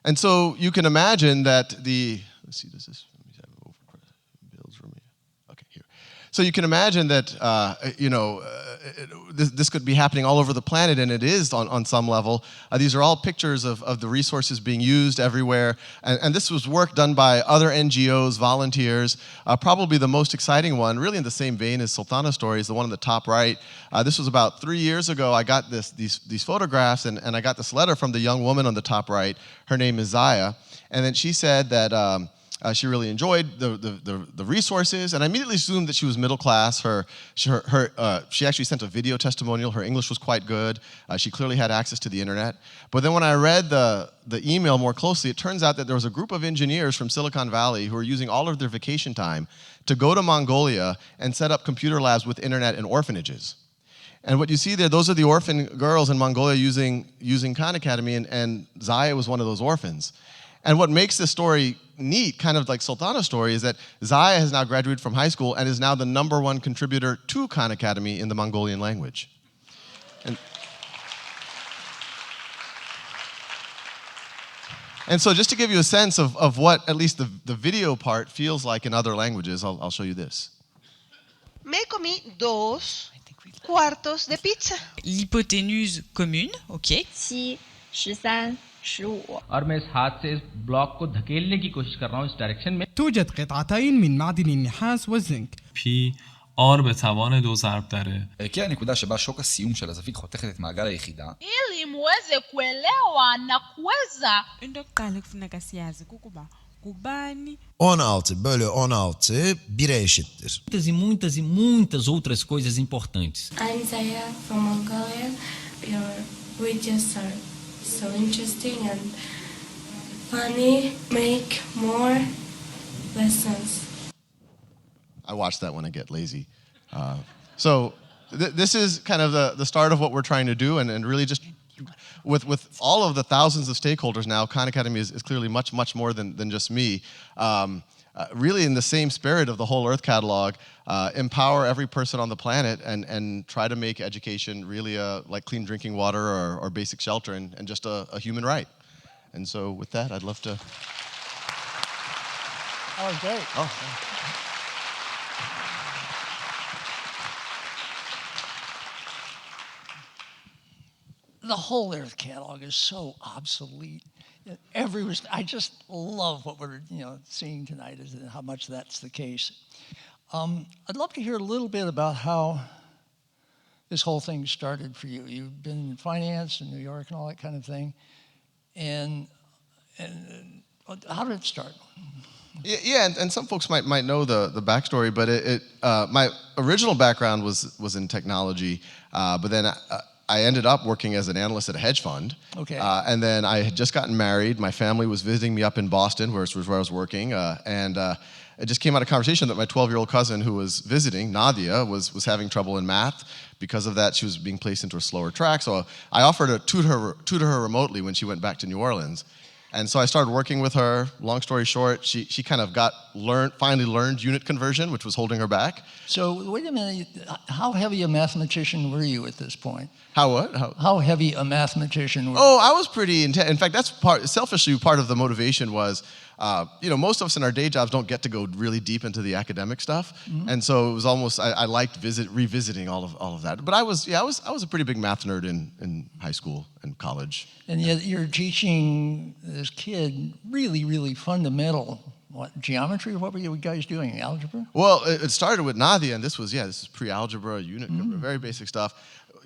And so you can imagine that let's see, does this, let me have it over builds for me. Okay, here. So you can imagine that, this could be happening all over the planet, and it is on some level. These are all pictures of the resources being used everywhere. And this was work done by other NGOs, volunteers. Probably the most exciting one, really in the same vein as Sultana's story, is the one on the top right. This was about 3 years ago. I got these photographs, and I got this letter from the young woman on the top right. Her name is Zaya. And then she said that she really enjoyed the resources, and I immediately assumed that she was middle class. She actually sent a video testimonial. Her English was quite good. She clearly had access to the internet. But then when I read the email more closely, it turns out that there was a group of engineers from Silicon Valley who were using all of their vacation time to go to Mongolia and set up computer labs with internet in orphanages. And what you see there, those are the orphan girls in Mongolia using Khan Academy, and Zaya was one of those orphans. And what makes this story neat, kind of like Sultana's story, is that Zaya has now graduated from high school and is now the #1 contributor to Khan Academy in the Mongolian language. And so just to give you a sense of what at least the video part feels like in other languages, I'll show you this. Me comí 2 cuartos de pizza. L'hypoténuse commune, ok. 7, 13, 15. और मैं इस हाथ से इस block को धकेलने की कोशिश कर रहा हूँ इस डायरेक्शन में. توجد قطعتين من معدن النحاس والزنك. P R به توان 2 ضرب داره. כי הנקודה שבה שוק הסיום של הזווית חותכת את מעגל היחידה. ili muweze kuelewa na kuweza. Into yokuqala kufuneka siyazi kukuba kubani 16/16 1'e eşittir. Muitas e muitas outras coisas importantes. I'm Zaya from Mongolia. Your videos are so interesting and funny. Make more lessons. I watch that when I get lazy. This is kind of the start of what we're trying to do, and really just with all of the thousands of stakeholders now, Khan Academy is clearly much more than just me. Really in the same spirit of the Whole Earth Catalog, empower every person on the planet and try to make education really like clean drinking water or basic shelter and just a human right. And so with that, I'd love to... Oh, great. Oh. The Whole Earth Catalog is so obsolete. I just love what we're seeing tonight, is how much that's the case. I'd love to hear a little bit about how this whole thing started for you. You've been in finance in New York and all that kind of thing. And how did it start? Yeah, and some folks might know the backstory, but my original background was in technology, but then I ended up working as an analyst at a hedge fund. Okay. And then I had just gotten married. My family was visiting me up in Boston, where I was working, and it just came out of conversation that my 12-year-old cousin who was visiting, Nadia, was having trouble in math. Because of that, she was being placed into a slower track. So I offered to tutor her remotely when she went back to New Orleans. And so I started working with her. Long story short, she kind of finally learned unit conversion, which was holding her back. So wait a minute, how heavy a mathematician were you at this point? How what? How heavy a mathematician were you? Oh, I was pretty intense. In fact, that's selfishly part of the motivation was, most of us in our day jobs don't get to go really deep into the academic stuff. Mm-hmm. And so it was almost, I liked revisiting all of that. But I was a pretty big math nerd in high school and college. And yet you're teaching this kid really, really fundamental, geometry? What were you guys doing, algebra? Well, it started with Nadia, and this is pre-algebra, unit, very basic stuff.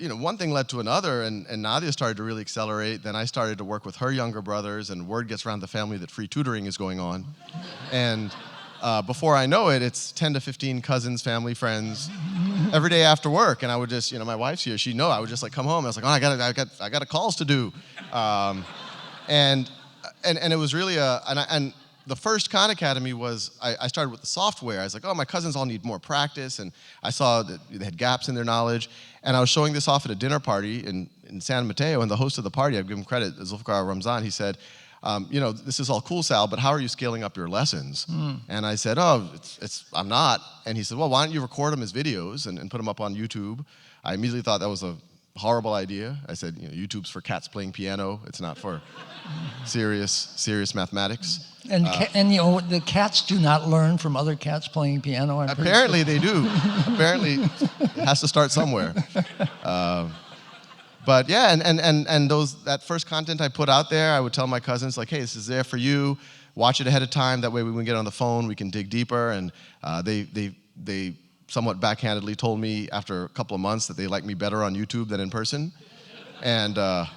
One thing led to another, and Nadia started to really accelerate. Then I started to work with her younger brothers, and word gets around the family that free tutoring is going on. And before I know it, it's 10 to 15 cousins, family, friends, every day after work. And I would just, my wife's here, I would just come home. I was like, oh, I got calls to do. And it was really and the first Khan Academy was, I started with the software. I was like, oh, my cousins all need more practice. And I saw that they had gaps in their knowledge. And I was showing this off at a dinner party in San Mateo. And the host of the party, I'd give him credit, Zulfikar Ramzan, he said, this is all cool, Sal, but how are you scaling up your lessons? And I said, oh, I'm not. And he said, well, why don't you record them as videos and put them up on YouTube? I immediately thought that was a horrible idea. I said, YouTube's for cats playing piano. It's not for serious mathematics. And the cats do not learn from other cats playing piano. Apparently they do. Apparently it has to start somewhere. But yeah, and that first content I put out there, I would tell my cousins like, hey, this is there for you. Watch it ahead of time. That way when we get on the phone, we can dig deeper. And they somewhat backhandedly told me after a couple of months that they liked me better on YouTube than in person. And I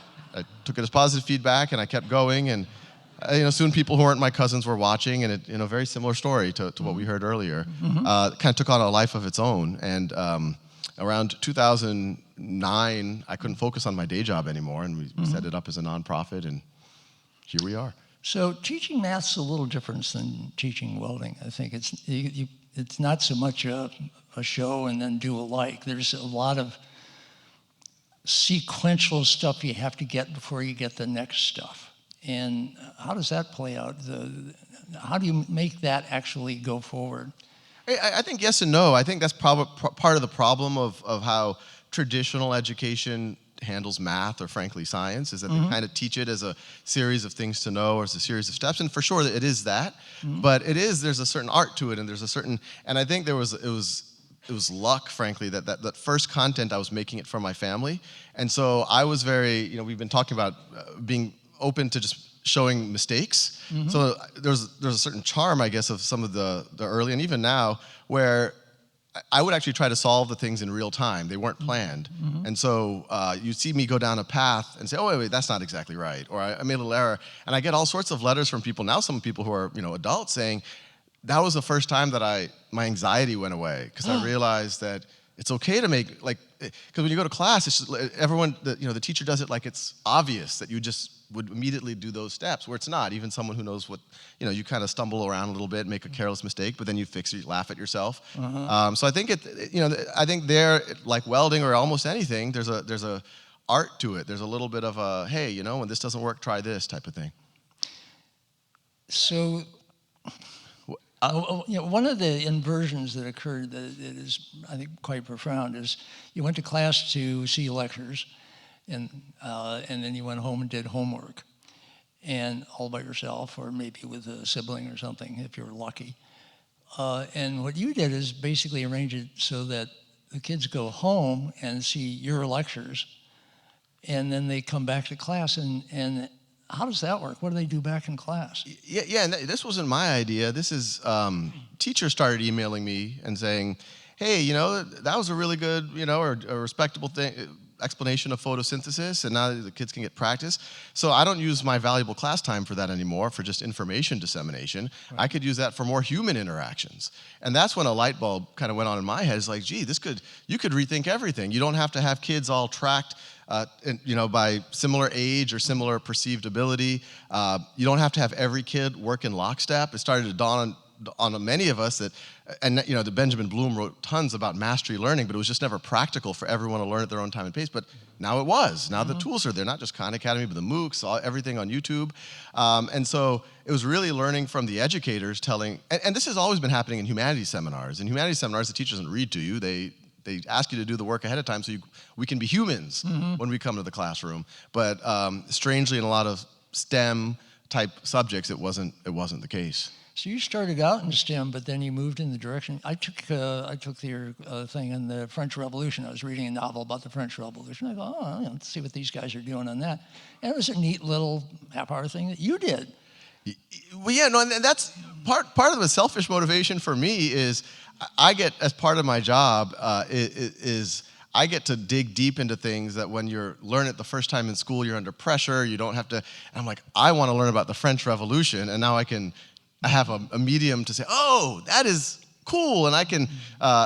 took it as positive feedback, and I kept going. And soon people who weren't my cousins were watching, and it, very similar story to what we heard earlier. Kind of took on a life of its own. And around 2009, I couldn't focus on my day job anymore, and we set it up as a nonprofit, and here we are. So teaching math's a little different than teaching welding. I think it's not so much a show and then do alike. There's a lot of sequential stuff you have to get before you get the next stuff. And how does that play out? How do you make that actually go forward? I think yes and no. I think that's probably part of the problem of how traditional education handles math or frankly science, is that they kind of teach it as a series of things to know or as a series of steps. And for sure it is that, but there's a certain art to it, and there's a certain, and I think it was luck, frankly, that first content I was making it for my family. And so I was very, we've been talking about being open to just showing mistakes. So there's a certain charm, I guess, of some of the early, and even now, where I would actually try to solve the things in real time. They weren't planned. And so you see me go down a path and say, oh, wait, that's not exactly right. Or I made a little error. And I get all sorts of letters from people, now some people who are adults, saying, that was the first time that my anxiety went away, because I realized that it's okay to make, because when you go to class, it's just, everyone, the teacher does it like it's obvious that you just would immediately do those steps, where it's not. Even someone who knows what, you kind of stumble around a little bit, make a careless mistake, but then you fix it, you laugh at yourself. So I think I think there, like welding or almost anything, there's a art to it. There's a little bit of a, hey, when this doesn't work, try this type of thing. So, one of the inversions that occurred that is, I think, quite profound is you went to class to see lectures, and then you went home and did homework, and all by yourself, or maybe with a sibling or something, if you were lucky. And what you did is basically arrange it so that the kids go home and see your lectures, and then they come back to class, and how does that work? What do they do back in class? Yeah, and this wasn't my idea. This is, teachers started emailing me and saying, hey, that was a really good, or a respectable thing, explanation of photosynthesis, and now the kids can get practice. So I don't use my valuable class time for that anymore, for just information dissemination. Right. I could use that for more human interactions. And that's when a light bulb kind of went on in my head. It's like, gee, you could rethink everything. You don't have to have kids all tracked by similar age or similar perceived ability. You don't have to have every kid work in lockstep. It started to dawn on many of us that, and the Benjamin Bloom wrote tons about mastery learning, but it was just never practical for everyone to learn at their own time and pace. But now it was. Now the tools are there, not just Khan Academy, but the MOOCs, everything on YouTube. And so it was really learning from the educators telling, and this has always been happening in humanities seminars. In humanities seminars, the teacher doesn't read to you. They ask you to do the work ahead of time so we can be humans when we come to the classroom. But strangely, in a lot of STEM type subjects, it wasn't the case. So you started out in STEM, but then you moved in the direction. I took your thing in the French Revolution. I was reading a novel about the French Revolution. I thought, let's see what these guys are doing on that. And it was a neat little half-hour thing that you did. Well, yeah, no, and that's part of the selfish motivation for me is I get, as part of my job, is I get to dig deep into things that when you learn it the first time in school, you're under pressure, you don't have to, and I'm like, I want to learn about the French Revolution, and now I have a medium to say, oh, that is cool, and I can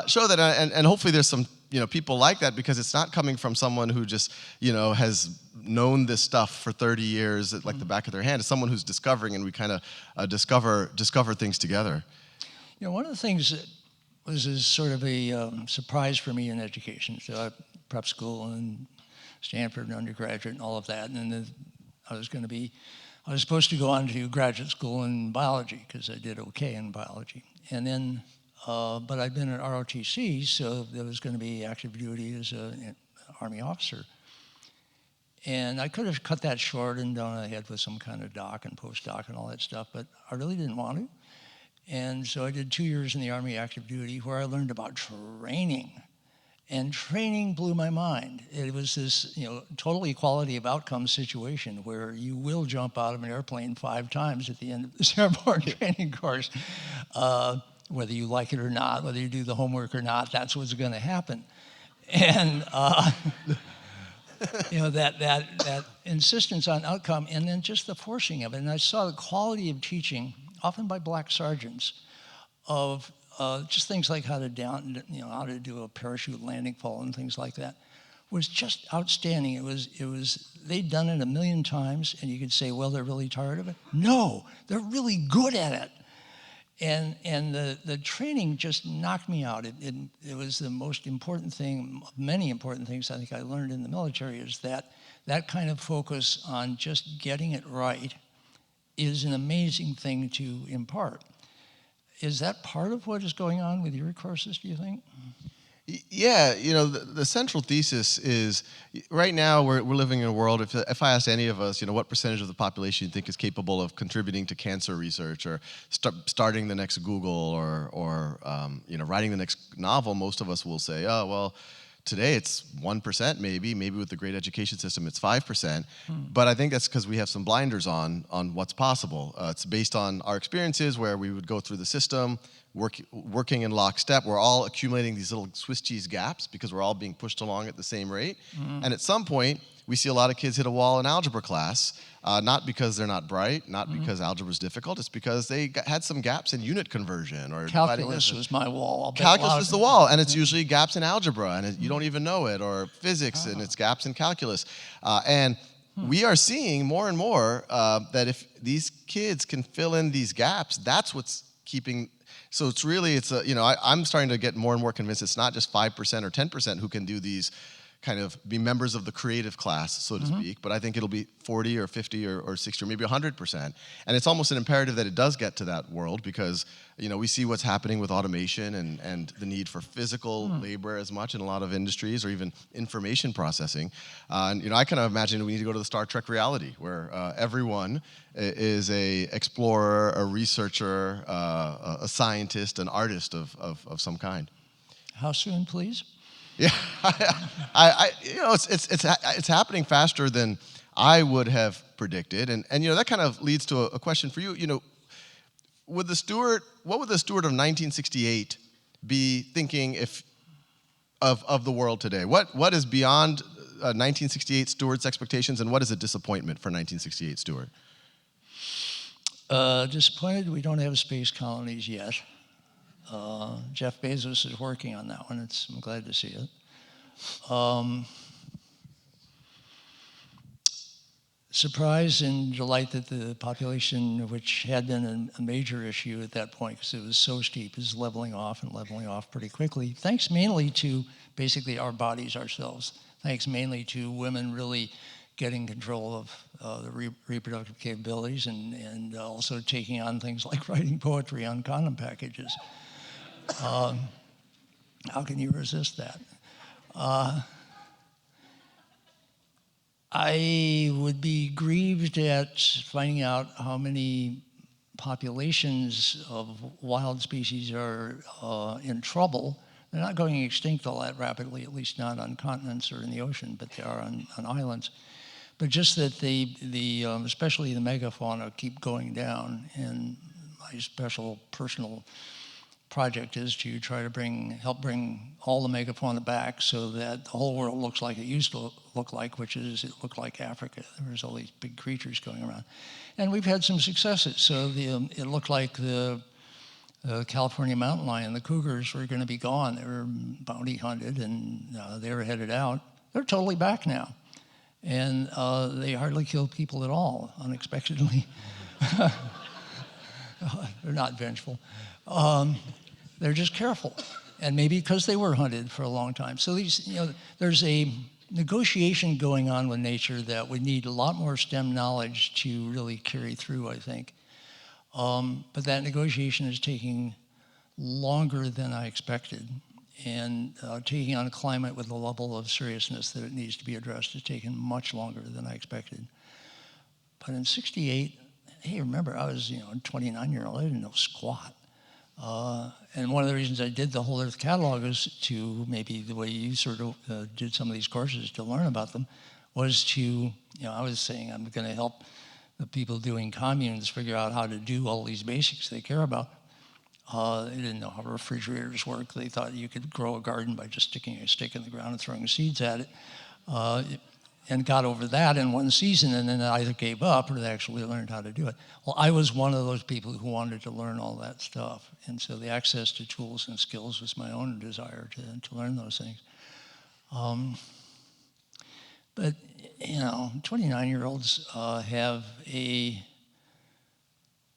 show that, and hopefully there's some people like that, because it's not coming from someone who just has known this stuff for 30 years at like the back of their hand. It's someone who's discovering, and we kind of discover things together. One of the things that was sort of a surprise for me in education. So prep school and Stanford and undergraduate and all of that, and then I was supposed to go on to graduate school in biology because I did okay in biology. And then, but I'd been at ROTC, so there was going to be active duty as an Army officer. And I could have cut that short and gone ahead with some kind of doc and postdoc and all that stuff, but I really didn't want to. And so I did 2 years in the Army active duty where I learned about training. And training blew my mind. It was this, total equality of outcome situation where you will jump out of an airplane 5 times at the end of this airborne training course. Whether you like it or not, whether you do the homework or not, that's what's going to happen. And that insistence on outcome, and then just the forcing of it. And I saw the quality of teaching, often by black sergeants, of just things like how to how to do a parachute landing fall and things like that, was just outstanding. It was they'd done it a million times, and you could say, well, they're really tired of it. No, they're really good at it. And the training just knocked me out. It was the most important thing, many important things I think I learned in the military, is that kind of focus on just getting it right is an amazing thing to impart. Is that part of what is going on with your courses, do you think? Yeah, the central thesis is, right now we're living in a world, if I asked any of us, what percentage of the population you think is capable of contributing to cancer research or starting the next Google or writing the next novel, most of us will say, oh, well, today it's 1% maybe with the great education system it's 5%, but I think that's because we have some blinders on what's possible. It's based on our experiences where we would go through the system, working in lockstep. We're all accumulating these little Swiss cheese gaps because we're all being pushed along at the same rate. And at some point, we see a lot of kids hit a wall in algebra class, not because they're not bright, not because algebra is difficult, it's because they had some gaps in unit conversion. Or calculus was my wall. Calculus is the wall, and it's usually gaps in algebra, and you don't even know it, or physics, and it's gaps in calculus. We are seeing more and more that if these kids can fill in these gaps, that's what's keeping. So I'm starting to get more and more convinced it's not just 5% or 10% who can do these, kind of be members of the creative class, so to speak, but I think it'll be 40 or 50 or 60 or maybe 100%. And it's almost an imperative that it does get to that world because, we see what's happening with automation and the need for physical labor as much in a lot of industries, or even information processing. I kind of imagine we need to go to the Star Trek reality where everyone is a explorer, a researcher, a scientist, an artist of some kind. How soon, please? Yeah, it's happening faster than I would have predicted, and that kind of leads to a question for you. What would the Stewart of 1968 be thinking of the world today? What is beyond 1968 Stewart's expectations, and what is a disappointment for 1968 Stewart? Disappointed we don't have space colonies yet. Jeff Bezos is working on that one. I'm glad to see it. Surprise and delight that the population, which had been a major issue at that point because it was so steep, is leveling off pretty quickly. Thanks mainly to basically our bodies ourselves. Thanks mainly to women really getting control of the reproductive capabilities and also taking on things like writing poetry on condom packages. How can you resist that? I would be grieved at finding out how many populations of wild species are in trouble. They're not going extinct all that rapidly, at least not on continents or in the ocean, but they are on islands. But just that especially the megafauna keep going down, and my special personal project is to try to help bring all the megafauna back so that the whole world looks like it used to look like, which is it looked like Africa. There was all these big creatures going around. And we've had some successes. So it looked like the California mountain lion, the cougars, were going to be gone. They were bounty hunted and they were headed out. They're totally back now. And they hardly kill people at all, unexpectedly. They're not vengeful. They're just careful, and maybe because they were hunted for a long time. So there's a negotiation going on with nature that would need a lot more STEM knowledge to really carry through, I think. But that negotiation is taking longer than I expected, And taking on climate with the level of seriousness that it needs to be addressed has taken much longer than I expected. But in '68, hey, remember, I was, 29-year-old, I didn't know squat. And one of the reasons I did the Whole Earth Catalog was to, maybe the way you sort of did some of these courses to learn about them, was to, I was saying I'm going to help the people doing communes figure out how to do all these basics they care about. They didn't know how refrigerators work. They thought you could grow a garden by just sticking a stick in the ground and throwing seeds at it. And got over that in one season, and then either gave up or they actually learned how to do it. Well, I was one of those people who wanted to learn all that stuff. And so the access to tools and skills was my own desire to learn those things. But, 29-year-olds have a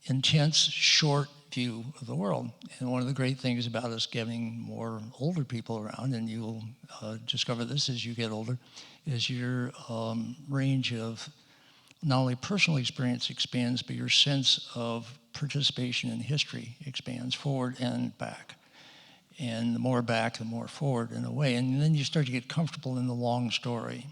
intense, short view of the world. And one of the great things about us getting more older people around, and you'll discover this as you get older, is your range of not only personal experience expands, but your sense of participation in history expands forward and back. And the more back, the more forward in a way. And then you start to get comfortable in the long story.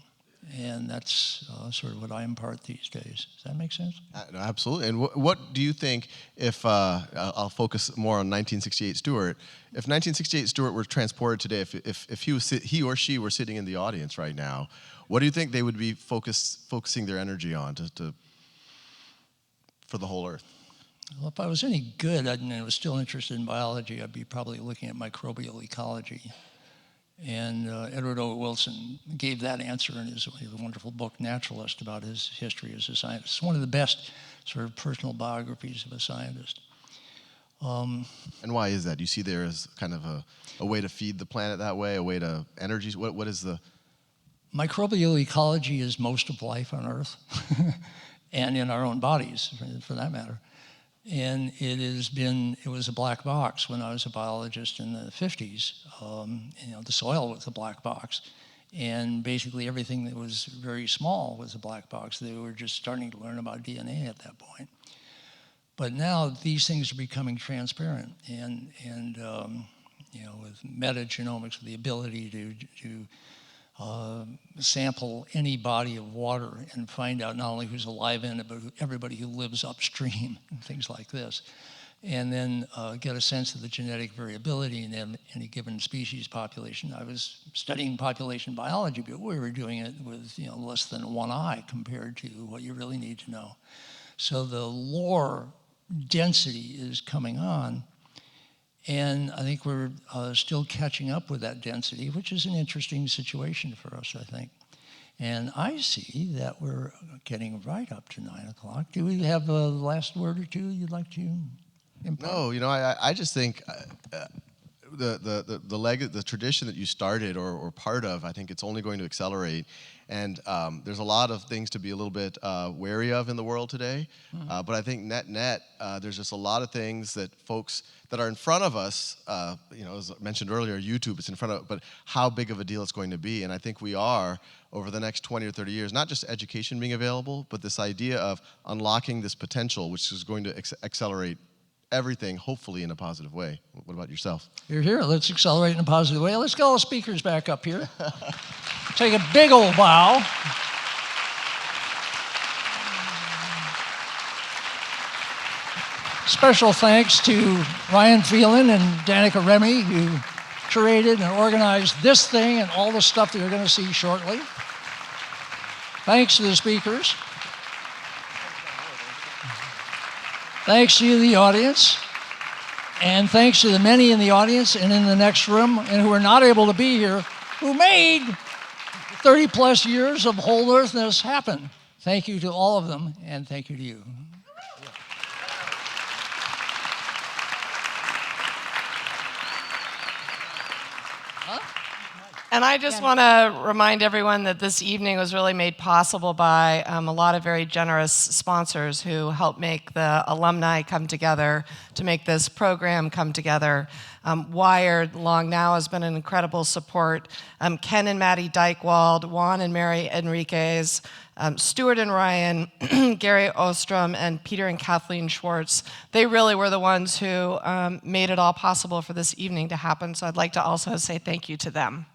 And that's sort of what I impart these days. Does that make sense? No, absolutely. And what do you think if, I'll focus more on 1968 Stewart, if 1968 Stewart were transported today, if he or she were sitting in the audience right now, what do you think they would be focusing their energy on for the whole Earth? Well, if I was any good and was still interested in biology, I'd be probably looking at microbial ecology. And Edward O. Wilson gave that answer in his wonderful book, Naturalist, about his history as a scientist. It's one of the best sort of personal biographies of a scientist. And why is that? Do you see there as kind of a way to feed the planet that way, a way to energies? What is the... Microbial ecology is most of life on Earth and in our own bodies, for that matter. And it was a black box when I was a biologist in the 50s. The soil was a black box. And basically everything that was very small was a black box. They were just starting to learn about DNA at that point. But now these things are becoming transparent. And with metagenomics, the ability to sample any body of water and find out not only who's alive in it, but everybody who lives upstream and things like this. And then get a sense of the genetic variability in any given species population. I was studying population biology, but we were doing it with less than one eye compared to what you really need to know. So the lore density is coming on. And I think we're still catching up with that density, which is an interesting situation for us, I think. And I see that we're getting right up to 9 o'clock. Do we have a last word or two you'd like to impart? No, I just think the tradition that you started or part of, I think it's only going to accelerate. And there's a lot of things to be a little bit wary of in the world today. But I think net, there's just a lot of things that folks that are in front of us, as I mentioned earlier, YouTube is in front of, but how big of a deal it's going to be. And I think we are, over the next 20 or 30 years, not just education being available, but this idea of unlocking this potential, which is going to accelerate everything, hopefully in a positive way. What about yourself? You're here. Let's accelerate in a positive way. Let's get all the speakers back up here. Take a big old bow. Special thanks to Ryan Phelan and Danica Remy, who curated and organized this thing and all the stuff that you're going to see shortly. Thanks to the speakers. Thanks to you, the audience. And thanks to the many in the audience and in the next room and who are not able to be here, who made 30 plus years of whole earthness happen. Thank you to all of them, and thank you to you. Huh? And I just want to remind everyone that this evening was really made possible by a lot of very generous sponsors who helped make the alumni come together, to make this program come together. Wired Long Now has been an incredible support. Ken and Maddie Dykewald, Juan and Mary Enriquez, Stewart and Ryan, Gary Ostrom, and Peter and Kathleen Schwartz. They really were the ones who made it all possible for this evening to happen. So I'd like to also say thank you to them.